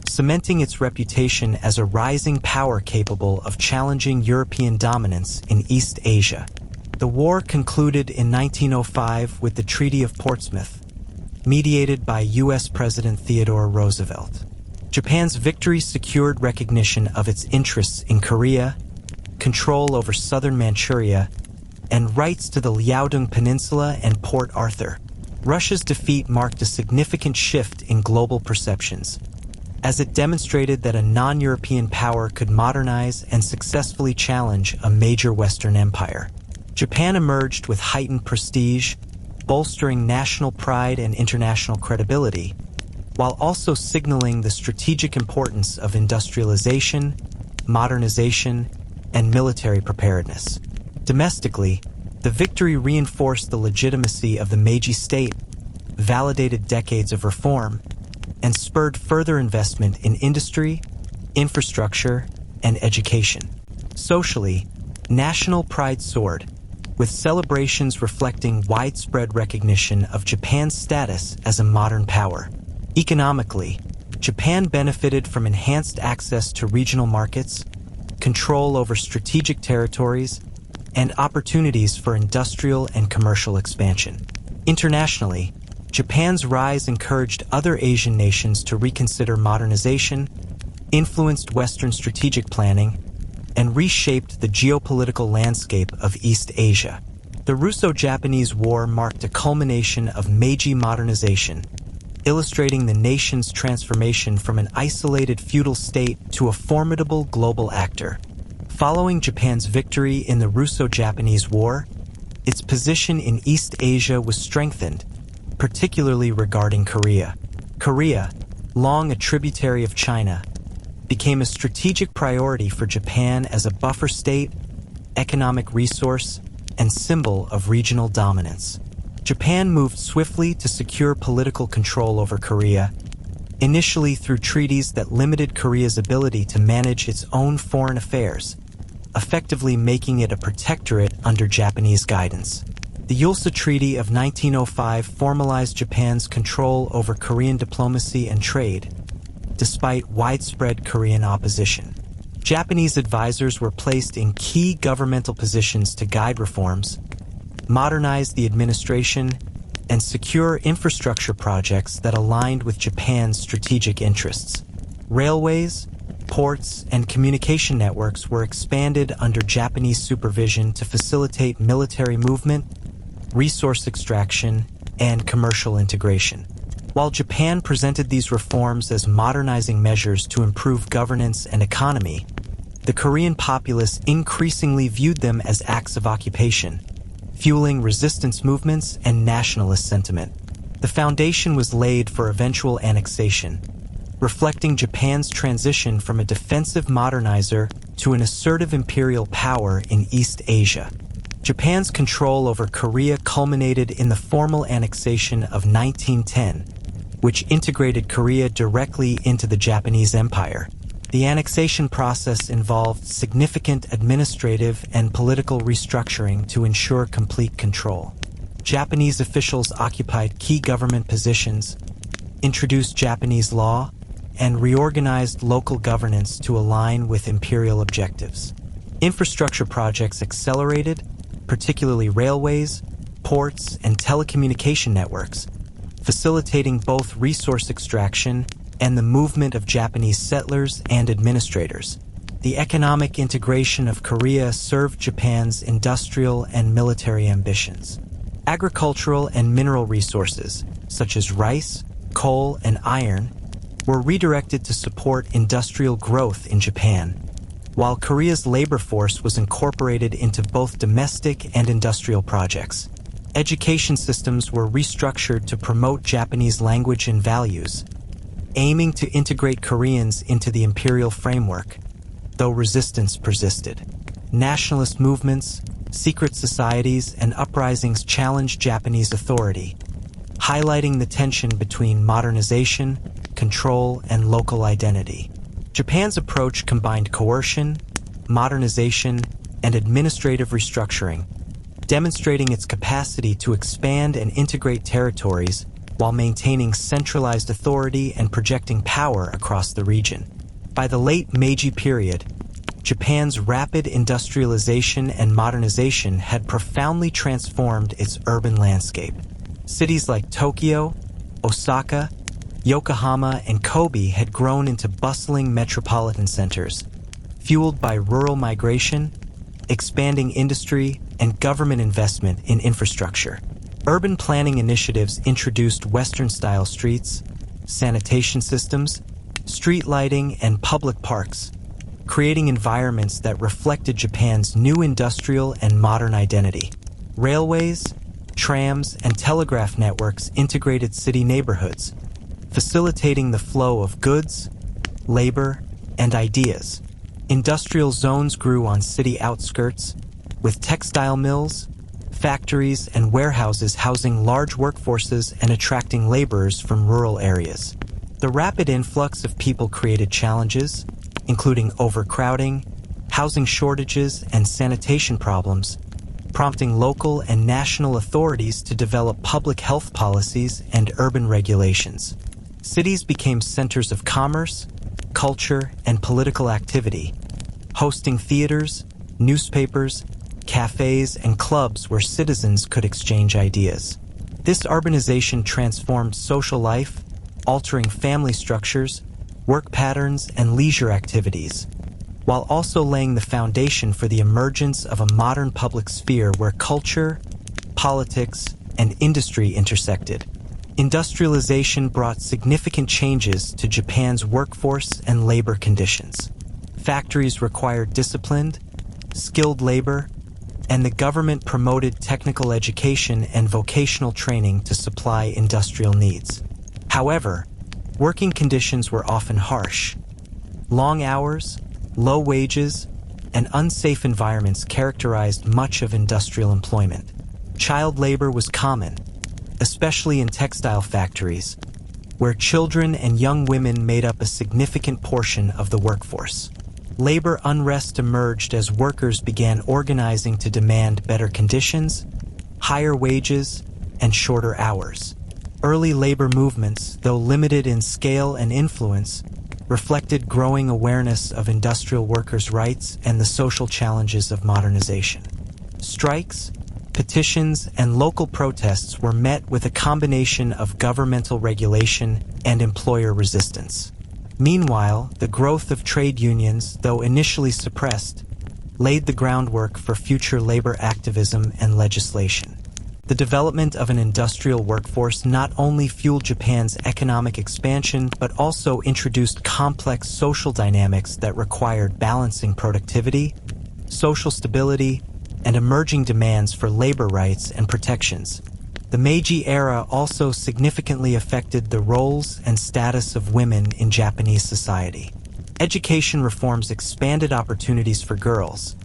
cementing its reputation as a rising power capable of challenging European dominance in East Asia. The war concluded in 1905 with the Treaty of Portsmouth, mediated by U.S. President Theodore Roosevelt. Japan's victory secured recognition of its interests in Korea, control over southern Manchuria, and rights to the Liaodong Peninsula and Port Arthur. Russia's defeat marked a significant shift in global perceptions, as it demonstrated that a non-European power could modernize and successfully challenge a major Western empire. Japan emerged with heightened prestige, bolstering national pride and international credibility, while also signaling the strategic importance of industrialization, modernization, and military preparedness. Domestically, the victory reinforced the legitimacy of the Meiji state, validated decades of reform, and spurred further investment in industry, infrastructure, and education. Socially, national pride soared, with celebrations reflecting widespread recognition of Japan's status as a modern power. Economically, Japan benefited from enhanced access to regional markets, control over strategic territories, and opportunities for industrial and commercial expansion. Internationally, Japan's rise encouraged other Asian nations to reconsider modernization, influenced Western strategic planning, and reshaped the geopolitical landscape of East Asia. The Russo-Japanese War marked a culmination of Meiji modernization, illustrating the nation's transformation from an isolated feudal state to a formidable global actor. Following Japan's victory in the Russo-Japanese War, its position in East Asia was strengthened, particularly regarding Korea. Korea, long a tributary of China, became a strategic priority for Japan as a buffer state, economic resource, and symbol of regional dominance. Japan moved swiftly to secure political control over Korea, initially through treaties that limited Korea's ability to manage its own foreign affairs, effectively making it a protectorate under Japanese guidance. The Yulsa Treaty of 1905 formalized Japan's control over Korean diplomacy and trade, despite widespread Korean opposition. Japanese advisors were placed in key governmental positions to guide reforms, modernize the administration, and secure infrastructure projects that aligned with Japan's strategic interests. Railways, ports, and communication networks were expanded under Japanese supervision to facilitate military movement, resource extraction, and commercial integration. While Japan presented these reforms as modernizing measures to improve governance and economy, the Korean populace increasingly viewed them as acts of occupation, fueling resistance movements and nationalist sentiment. The foundation was laid for eventual annexation, reflecting Japan's transition from a defensive modernizer to an assertive imperial power in East Asia. Japan's control over Korea culminated in the formal annexation of 1910, which integrated Korea directly into the Japanese Empire. The annexation process involved significant administrative and political restructuring to ensure complete control. Japanese officials occupied key government positions, introduced Japanese law, and reorganized local governance to align with imperial objectives. Infrastructure projects accelerated, particularly railways, ports, and telecommunication networks, facilitating both resource extraction and the movement of Japanese settlers and administrators. The economic integration of Korea served Japan's industrial and military ambitions. Agricultural and mineral resources, such as rice, coal, and iron, were redirected to support industrial growth in Japan, while Korea's labor force was incorporated into both domestic and industrial projects. Education systems were restructured to promote Japanese language and values, aiming to integrate Koreans into the imperial framework, though resistance persisted. Nationalist movements, secret societies, and uprisings challenged Japanese authority, highlighting the tension between modernization, control, and local identity. Japan's approach combined coercion, modernization, and administrative restructuring, demonstrating its capacity to expand and integrate territories while maintaining centralized authority and projecting power across the region. By the late Meiji period, Japan's rapid industrialization and modernization had profoundly transformed its urban landscape. Cities like Tokyo, Osaka, Yokohama, and Kobe had grown into bustling metropolitan centers, fueled by rural migration, expanding industry, and government investment in infrastructure. Urban planning initiatives introduced Western-style streets, sanitation systems, street lighting, and public parks, creating environments that reflected Japan's new industrial and modern identity. Railways, trams, and telegraph networks integrated city neighborhoods, facilitating the flow of goods, labor, and ideas. Industrial zones grew on city outskirts, with textile mills, factories, and warehouses housing large workforces and attracting laborers from rural areas. The rapid influx of people created challenges, including overcrowding, housing shortages, and sanitation problems, prompting local and national authorities to develop public health policies and urban regulations. Cities became centers of commerce, culture, and political activity, hosting theaters, newspapers, cafes, and clubs where citizens could exchange ideas. This urbanization transformed social life, altering family structures, work patterns, and leisure activities, while also laying the foundation for the emergence of a modern public sphere where culture, politics, and industry intersected. Industrialization brought significant changes to Japan's workforce and labor conditions. Factories required disciplined, skilled labor, and the government promoted technical education and vocational training to supply industrial needs. However, working conditions were often harsh. Long hours, low wages, and unsafe environments characterized much of industrial employment. Child labor was common, especially in textile factories, where children and young women made up a significant portion of the workforce. Labor unrest emerged as workers began organizing to demand better conditions, higher wages, and shorter hours. Early labor movements, though limited in scale and influence, reflected growing awareness of industrial workers' rights and the social challenges of modernization. Strikes, petitions, and local protests were met with a combination of governmental regulation and employer resistance. Meanwhile, the growth of trade unions, though initially suppressed, laid the groundwork for future labor activism and legislation. The development of an industrial workforce not only fueled Japan's economic expansion, but also introduced complex social dynamics that required balancing productivity, social stability, and emerging demands for labor rights and protections. The Meiji era also significantly affected the roles and status of women in Japanese society. Education reforms expanded opportunities for girls,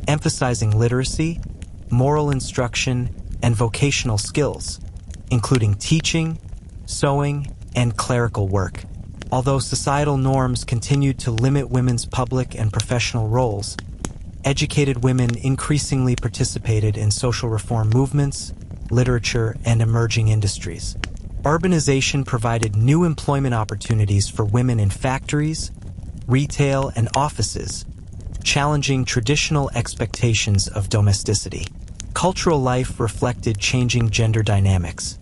emphasizing literacy, moral instruction, and vocational skills, including teaching, sewing, and clerical work. Although societal norms continued to limit women's public and professional roles, educated women increasingly participated in social reform movements, literature, and emerging industries. Urbanization provided new employment opportunities for women in factories, retail, and offices, challenging traditional expectations of domesticity. Cultural life reflected changing gender dynamics.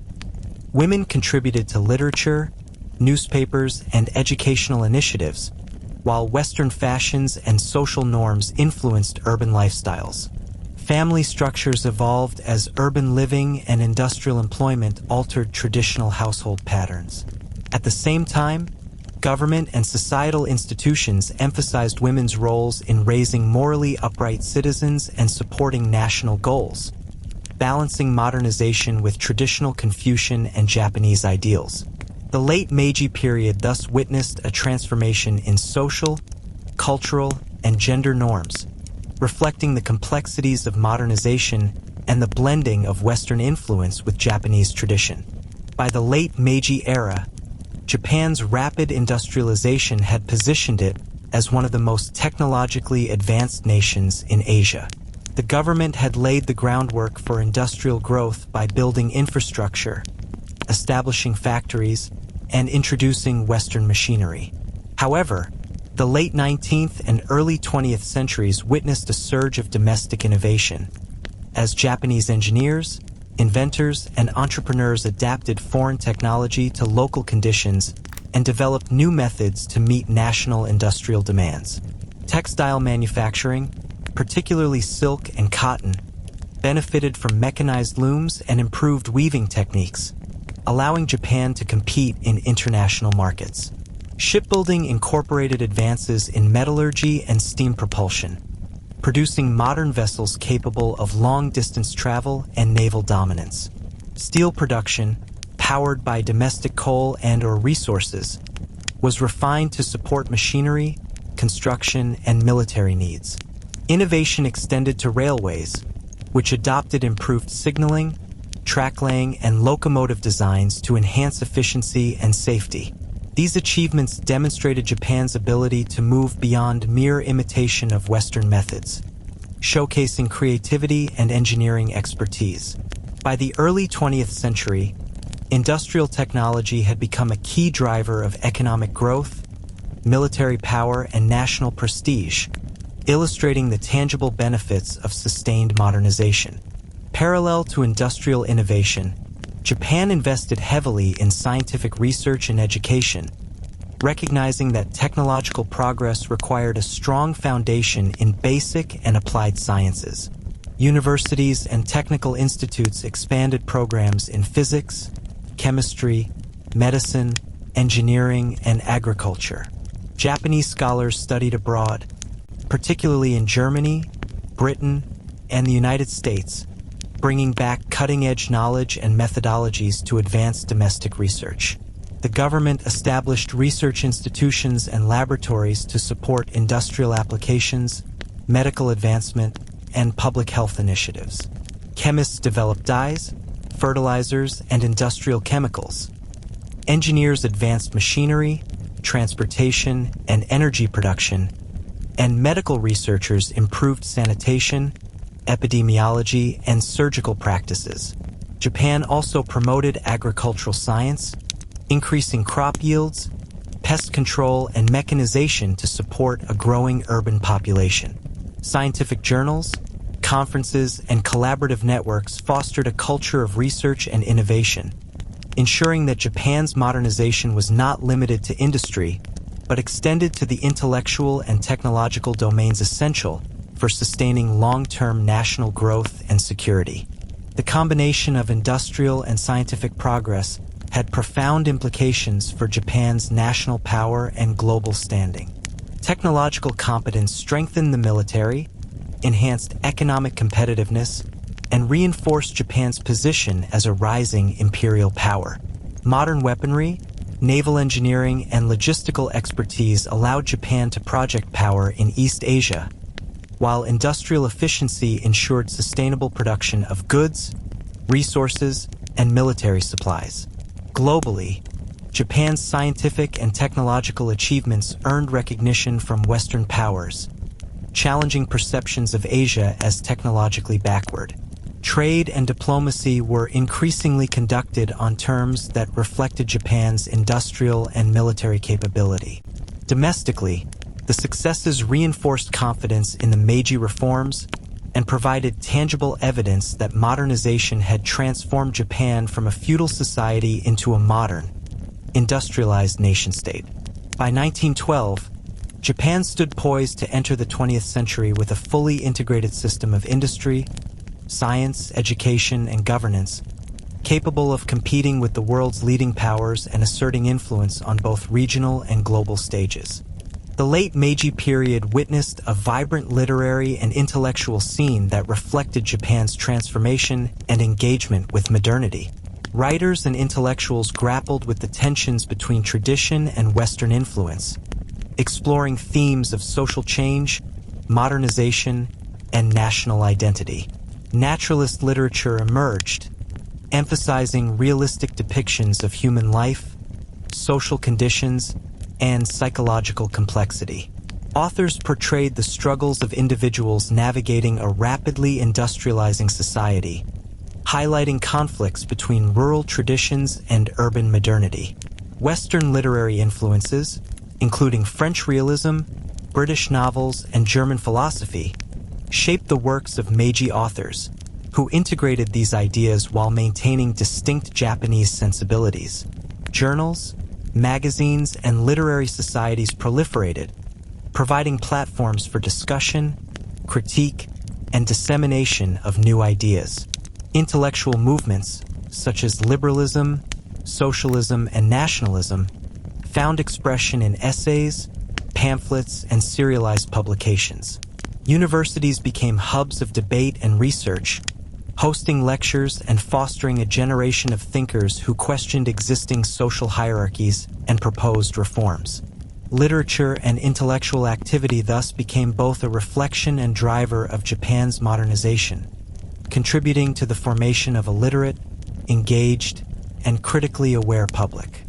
Women contributed to literature, newspapers, and educational initiatives, while Western fashions and social norms influenced urban lifestyles. Family structures evolved as urban living and industrial employment altered traditional household patterns. At the same time, government and societal institutions emphasized women's roles in raising morally upright citizens and supporting national goals, balancing modernization with traditional Confucian and Japanese ideals. The late Meiji period thus witnessed a transformation in social, cultural, and gender norms, reflecting the complexities of modernization and the blending of Western influence with Japanese tradition. By the late Meiji era, Japan's rapid industrialization had positioned it as one of the most technologically advanced nations in Asia. The government had laid the groundwork for industrial growth by building infrastructure, establishing factories, and introducing Western machinery. However, the late 19th and early 20th centuries witnessed a surge of domestic innovation, as Japanese engineers, inventors, and entrepreneurs adapted foreign technology to local conditions and developed new methods to meet national industrial demands. Textile manufacturing, particularly silk and cotton, benefited from mechanized looms and improved weaving techniques, allowing Japan to compete in international markets. Shipbuilding incorporated advances in metallurgy and steam propulsion, producing modern vessels capable of long-distance travel and naval dominance. Steel production, powered by domestic coal and/or resources, was refined to support machinery, construction, and military needs. Innovation extended to railways, which adopted improved signaling, track laying, and locomotive designs to enhance efficiency and safety. These achievements demonstrated Japan's ability to move beyond mere imitation of Western methods, showcasing creativity and engineering expertise. By the early 20th century, industrial technology had become a key driver of economic growth, military power, and national prestige, illustrating the tangible benefits of sustained modernization. Parallel to industrial innovation, Japan invested heavily in scientific research and education, recognizing that technological progress required a strong foundation in basic and applied sciences. Universities and technical institutes expanded programs in physics, chemistry, medicine, engineering, and agriculture. Japanese scholars studied abroad, particularly in Germany, Britain, and the United States, bringing back cutting-edge knowledge and methodologies to advance domestic research. The government established research institutions and laboratories to support industrial applications, medical advancement, and public health initiatives. Chemists developed dyes, fertilizers, and industrial chemicals. Engineers advanced machinery, transportation, and energy production, and medical researchers improved sanitation, epidemiology, and surgical practices. Japan also promoted agricultural science, increasing crop yields, pest control, and mechanization to support a growing urban population. Scientific journals, conferences, and collaborative networks fostered a culture of research and innovation, ensuring that Japan's modernization was not limited to industry, but extended to the intellectual and technological domains essential for sustaining long-term national growth and security. The combination of industrial and scientific progress had profound implications for Japan's national power and global standing. Technological competence strengthened the military, enhanced economic competitiveness, and reinforced Japan's position as a rising imperial power. Modern weaponry, naval engineering, and logistical expertise allowed Japan to project power in East Asia, while industrial efficiency ensured sustainable production of goods, resources, and military supplies. Globally, Japan's scientific and technological achievements earned recognition from Western powers, challenging perceptions of Asia as technologically backward. Trade and diplomacy were increasingly conducted on terms that reflected Japan's industrial and military capability. Domestically, the successes reinforced confidence in the Meiji reforms and provided tangible evidence that modernization had transformed Japan from a feudal society into a modern, industrialized nation-state. By 1912, Japan stood poised to enter the 20th century with a fully integrated system of industry, science, education, and governance, capable of competing with the world's leading powers and asserting influence on both regional and global stages. The late Meiji period witnessed a vibrant literary and intellectual scene that reflected Japan's transformation and engagement with modernity. Writers and intellectuals grappled with the tensions between tradition and Western influence, exploring themes of social change, modernization, and national identity. Naturalist literature emerged, emphasizing realistic depictions of human life, social conditions, and psychological complexity. Authors portrayed the struggles of individuals navigating a rapidly industrializing society, highlighting conflicts between rural traditions and urban modernity. Western literary influences, including French realism, British novels, and German philosophy, shaped the works of Meiji authors, who integrated these ideas while maintaining distinct Japanese sensibilities. Journals, magazines, and literary societies proliferated, providing platforms for discussion, critique, and dissemination of new ideas. Intellectual movements, such as liberalism, socialism, and nationalism, found expression in essays, pamphlets, and serialized publications. Universities became hubs of debate and research, hosting lectures and fostering a generation of thinkers who questioned existing social hierarchies and proposed reforms. Literature and intellectual activity thus became both a reflection and driver of Japan's modernization, contributing to the formation of a literate, engaged, and critically aware public.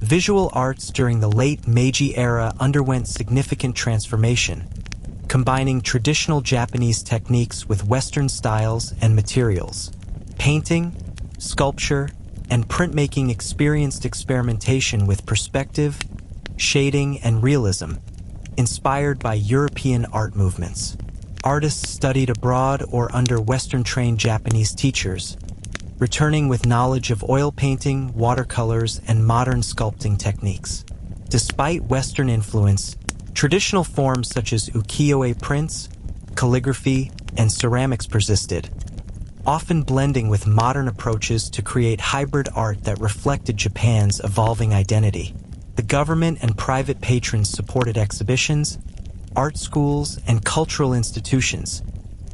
Visual arts during the late Meiji era underwent significant transformation, combining traditional Japanese techniques with Western styles and materials. Painting, sculpture, and printmaking experienced experimentation with perspective, shading, and realism, inspired by European art movements. Artists studied abroad or under Western-trained Japanese teachers, returning with knowledge of oil painting, watercolors, and modern sculpting techniques. Despite Western influence, traditional forms such as ukiyo-e prints, calligraphy, and ceramics persisted, often blending with modern approaches to create hybrid art that reflected Japan's evolving identity. The government and private patrons supported exhibitions, art schools, and cultural institutions,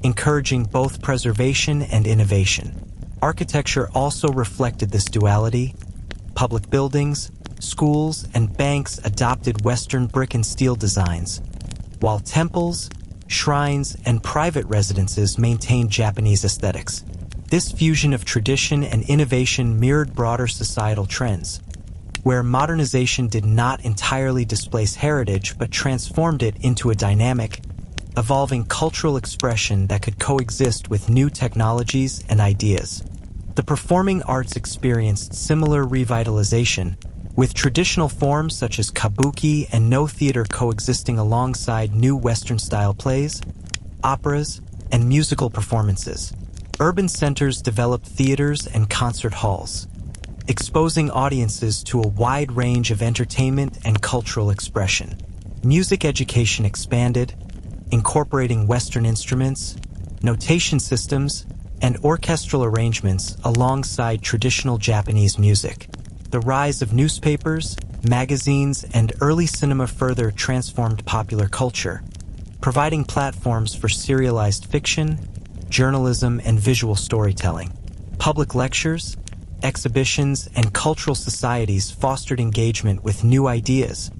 encouraging both preservation and innovation. Architecture also reflected this duality. Public buildings, schools, and banks adopted Western brick and steel designs, while temples, shrines, and private residences maintained Japanese aesthetics. This fusion of tradition and innovation mirrored broader societal trends, where modernization did not entirely displace heritage but transformed it into a dynamic, evolving cultural expression that could coexist with new technologies and ideas. The performing arts experienced similar revitalization, with traditional forms such as kabuki and no theater coexisting alongside new Western-style plays, operas, and musical performances. Urban centers developed theaters and concert halls, exposing audiences to a wide range of entertainment and cultural expression. Music education expanded, incorporating Western instruments, notation systems, and orchestral arrangements alongside traditional Japanese music. The rise of newspapers, magazines, and early cinema further transformed popular culture, providing platforms for serialized fiction, journalism, and visual storytelling. Public lectures, exhibitions, and cultural societies fostered engagement with new ideas,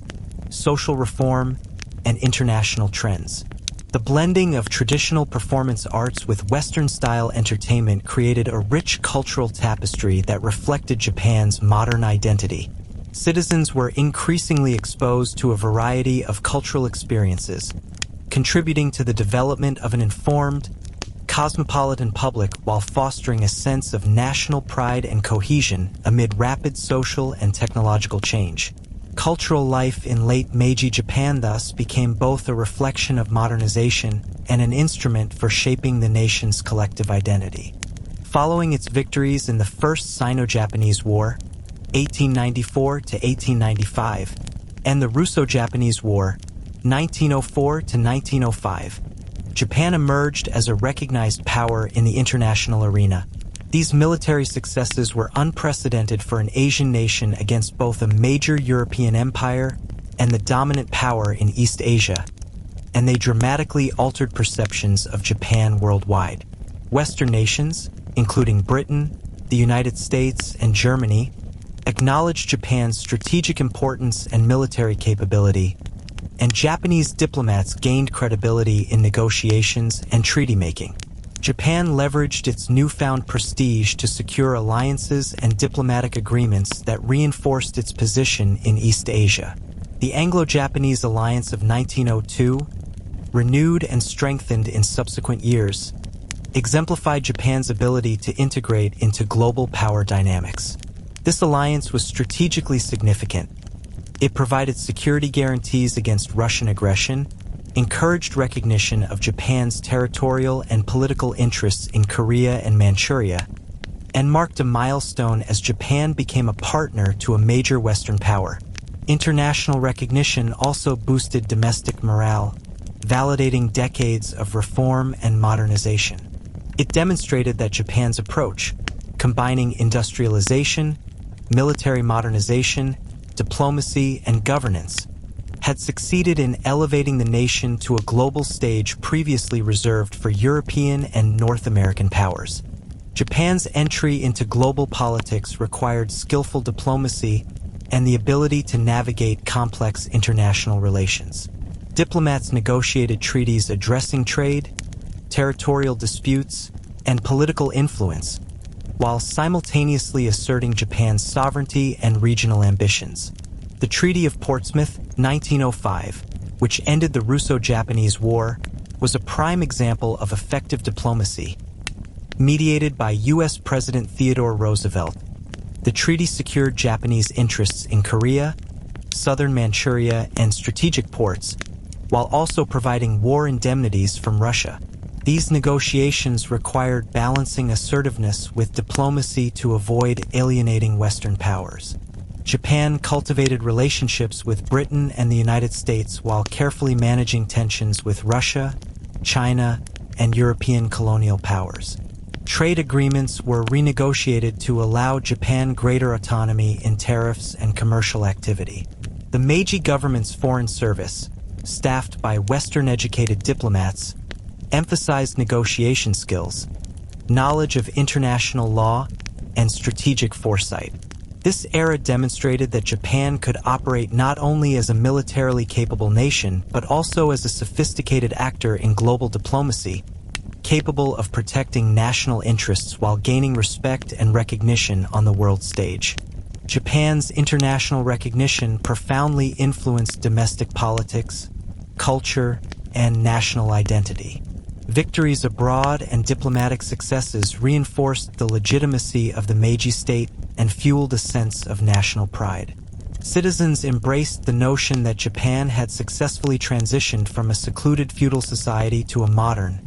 social reform, and international trends. The blending of traditional performance arts with Western-style entertainment created a rich cultural tapestry that reflected Japan's modern identity. Citizens were increasingly exposed to a variety of cultural experiences, contributing to the development of an informed, cosmopolitan public while fostering a sense of national pride and cohesion amid rapid social and technological change. Cultural life in late Meiji Japan thus became both a reflection of modernization and an instrument for shaping the nation's collective identity. Following its victories in the First Sino-Japanese War, 1894 to 1895, and the Russo-Japanese War, 1904 to 1905, Japan emerged as a recognized power in the international arena. These military successes were unprecedented for an Asian nation against both a major European empire and the dominant power in East Asia, and they dramatically altered perceptions of Japan worldwide. Western nations, including Britain, the United States, and Germany, acknowledged Japan's strategic importance and military capability, and Japanese diplomats gained credibility in negotiations and treaty-making. Japan leveraged its newfound prestige to secure alliances and diplomatic agreements that reinforced its position in East Asia. The Anglo-Japanese alliance of 1902, renewed and strengthened in subsequent years, exemplified Japan's ability to integrate into global power dynamics. This alliance was strategically significant. It provided security guarantees against Russian aggression, encouraged recognition of Japan's territorial and political interests in Korea and Manchuria, and marked a milestone as Japan became a partner to a major Western power. International recognition also boosted domestic morale, validating decades of reform and modernization. It demonstrated that Japan's approach, combining industrialization, military modernization, diplomacy, and governance, had succeeded in elevating the nation to a global stage previously reserved for European and North American powers. Japan's entry into global politics required skillful diplomacy and the ability to navigate complex international relations. Diplomats negotiated treaties addressing trade, territorial disputes, and political influence, while simultaneously asserting Japan's sovereignty and regional ambitions. The Treaty of Portsmouth, 1905, which ended the Russo-Japanese War, was a prime example of effective diplomacy. Mediated by U.S. President Theodore Roosevelt, the treaty secured Japanese interests in Korea, southern Manchuria, and strategic ports, while also providing war indemnities from Russia. These negotiations required balancing assertiveness with diplomacy to avoid alienating Western powers. Japan cultivated relationships with Britain and the United States while carefully managing tensions with Russia, China, and European colonial powers. Trade agreements were renegotiated to allow Japan greater autonomy in tariffs and commercial activity. The Meiji government's foreign service, staffed by Western-educated diplomats, emphasized negotiation skills, knowledge of international law, and strategic foresight. This era demonstrated that Japan could operate not only as a militarily capable nation, but also as a sophisticated actor in global diplomacy, capable of protecting national interests while gaining respect and recognition on the world stage. Japan's international recognition profoundly influenced domestic politics, culture, and national identity. Victories abroad and diplomatic successes reinforced the legitimacy of the Meiji state and fueled a sense of national pride. Citizens embraced the notion that Japan had successfully transitioned from a secluded feudal society to a modern,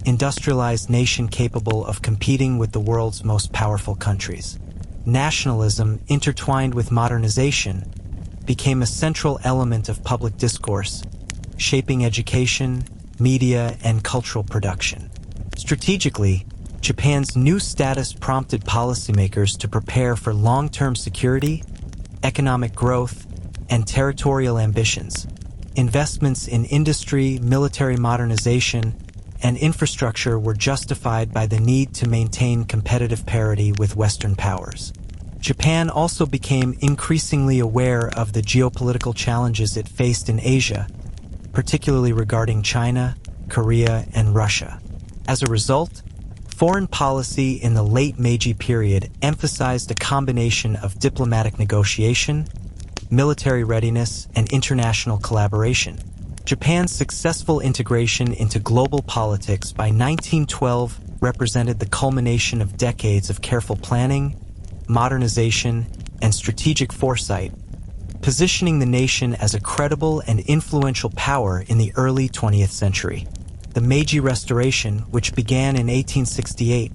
industrialized nation capable of competing with the world's most powerful countries. Nationalism, intertwined with modernization, became a central element of public discourse, shaping education, media, and cultural production. Strategically, Japan's new status prompted policymakers to prepare for long-term security, economic growth, and territorial ambitions. Investments in industry, military modernization, and infrastructure were justified by the need to maintain competitive parity with Western powers. Japan also became increasingly aware of the geopolitical challenges it faced in Asia, particularly regarding China, Korea, and Russia. As a result, foreign policy in the late Meiji period emphasized a combination of diplomatic negotiation, military readiness, and international collaboration. Japan's successful integration into global politics by 1912 represented the culmination of decades of careful planning, modernization, and strategic foresight, positioning the nation as a credible and influential power in the early 20th century. The Meiji Restoration, which began in 1868,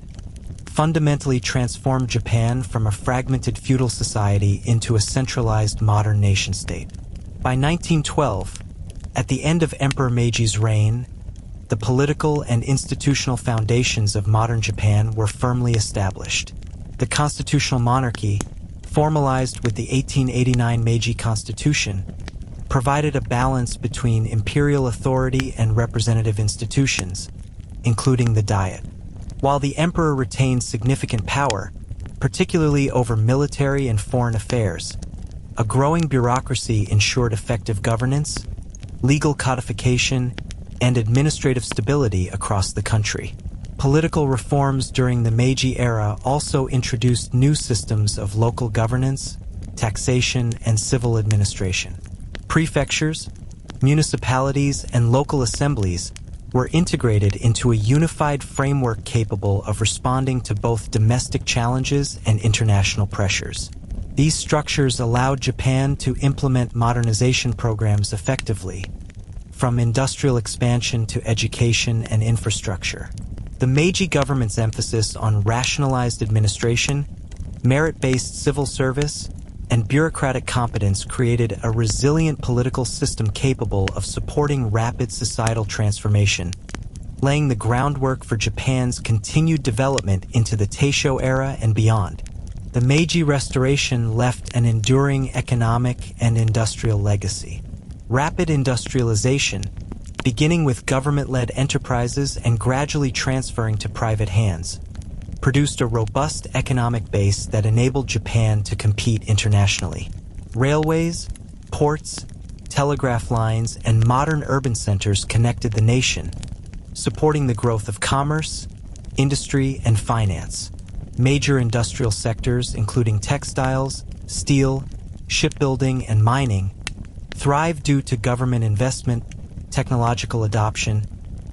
fundamentally transformed Japan from a fragmented feudal society into a centralized modern nation-state. By 1912, at the end of Emperor Meiji's reign, the political and institutional foundations of modern Japan were firmly established. The constitutional monarchy, formalized with the 1889 Meiji Constitution, provided a balance between imperial authority and representative institutions, including the Diet. While the emperor retained significant power, particularly over military and foreign affairs, a growing bureaucracy ensured effective governance, legal codification, and administrative stability across the country. Political reforms during the Meiji era also introduced new systems of local governance, taxation, and civil administration. Prefectures, municipalities, and local assemblies were integrated into a unified framework capable of responding to both domestic challenges and international pressures. These structures allowed Japan to implement modernization programs effectively, from industrial expansion to education and infrastructure. The Meiji government's emphasis on rationalized administration, merit-based civil service, and bureaucratic competence created a resilient political system capable of supporting rapid societal transformation, laying the groundwork for Japan's continued development into the Taisho era and beyond. The Meiji Restoration left an enduring economic and industrial legacy. Rapid industrialization, beginning with government-led enterprises and gradually transferring to private hands, produced a robust economic base that enabled Japan to compete internationally. Railways, ports, telegraph lines, and modern urban centers connected the nation, supporting the growth of commerce, industry, and finance. Major industrial sectors, including textiles, steel, shipbuilding, and mining, thrived due to government investment, technological adoption,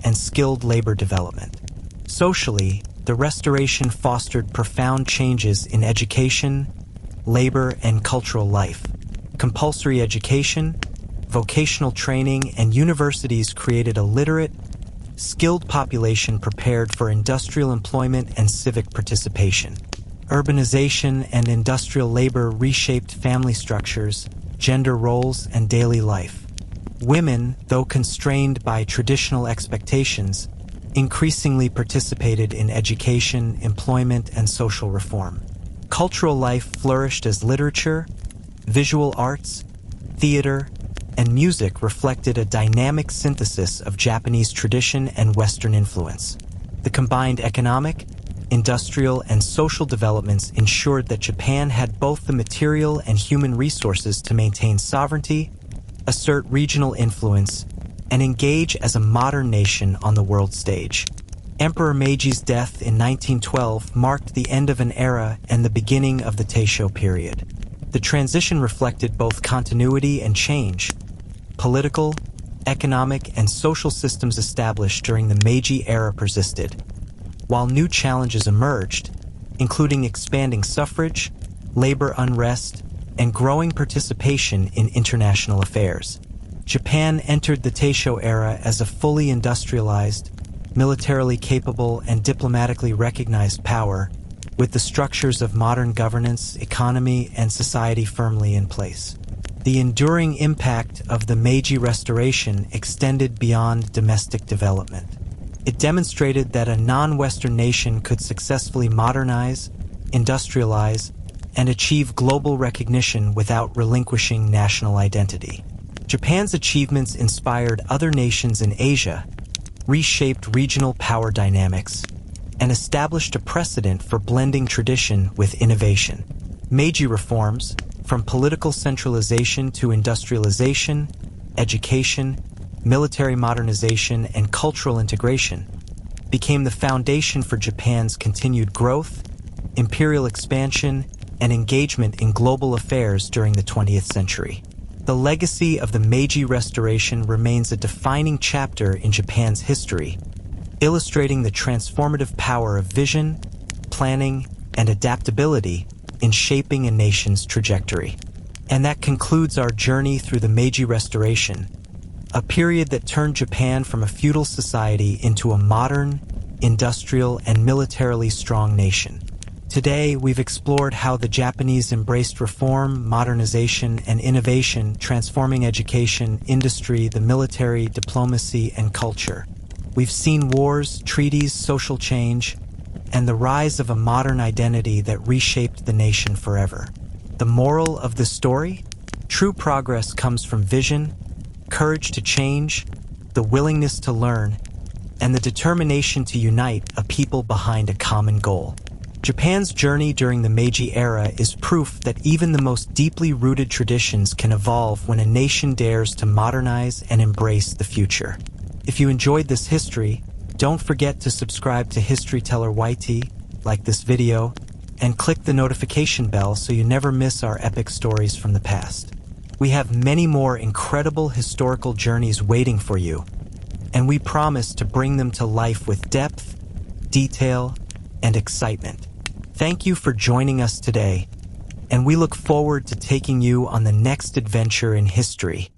and skilled labor development. Socially, the Restoration fostered profound changes in education, labor, and cultural life. Compulsory education, vocational training, and universities created a literate, skilled population prepared for industrial employment and civic participation. Urbanization and industrial labor reshaped family structures, gender roles, and daily life. Women, though constrained by traditional expectations, increasingly participated in education, employment, and social reform. Cultural life flourished as literature, visual arts, theater, and music reflected a dynamic synthesis of Japanese tradition and Western influence. The combined economic, industrial, and social developments ensured that Japan had both the material and human resources to maintain sovereignty, assert regional influence, and engage as a modern nation on the world stage. Emperor Meiji's death in 1912 marked the end of an era and the beginning of the Taisho period. The transition reflected both continuity and change. Political, economic, and social systems established during the Meiji era persisted, while new challenges emerged, including expanding suffrage, labor unrest, and growing participation in international affairs. Japan entered the Taisho era as a fully industrialized, militarily capable, and diplomatically recognized power, with the structures of modern governance, economy, and society firmly in place. The enduring impact of the Meiji Restoration extended beyond domestic development. It demonstrated that a non-Western nation could successfully modernize, industrialize, and achieve global recognition without relinquishing national identity. Japan's achievements inspired other nations in Asia, reshaped regional power dynamics, and established a precedent for blending tradition with innovation. Meiji reforms, from political centralization to industrialization, education, military modernization, and cultural integration, became the foundation for Japan's continued growth, imperial expansion, and engagement in global affairs during the 20th century. The legacy of the Meiji Restoration remains a defining chapter in Japan's history, illustrating the transformative power of vision, planning, and adaptability in shaping a nation's trajectory. And that concludes our journey through the Meiji Restoration, a period that turned Japan from a feudal society into a modern, industrial, and militarily strong nation. Today, we've explored how the Japanese embraced reform, modernization, and innovation, transforming education, industry, the military, diplomacy, and culture. We've seen wars, treaties, social change, and the rise of a modern identity that reshaped the nation forever. The moral of the story? True progress comes from vision, courage to change, the willingness to learn, and the determination to unite a people behind a common goal. Japan's journey during the Meiji era is proof that even the most deeply rooted traditions can evolve when a nation dares to modernize and embrace the future. If you enjoyed this history, don't forget to subscribe to History Teller YT, like this video, and click the notification bell so you never miss our epic stories from the past. We have many more incredible historical journeys waiting for you, and we promise to bring them to life with depth, detail, and excitement. Thank you for joining us today, and we look forward to taking you on the next adventure in history.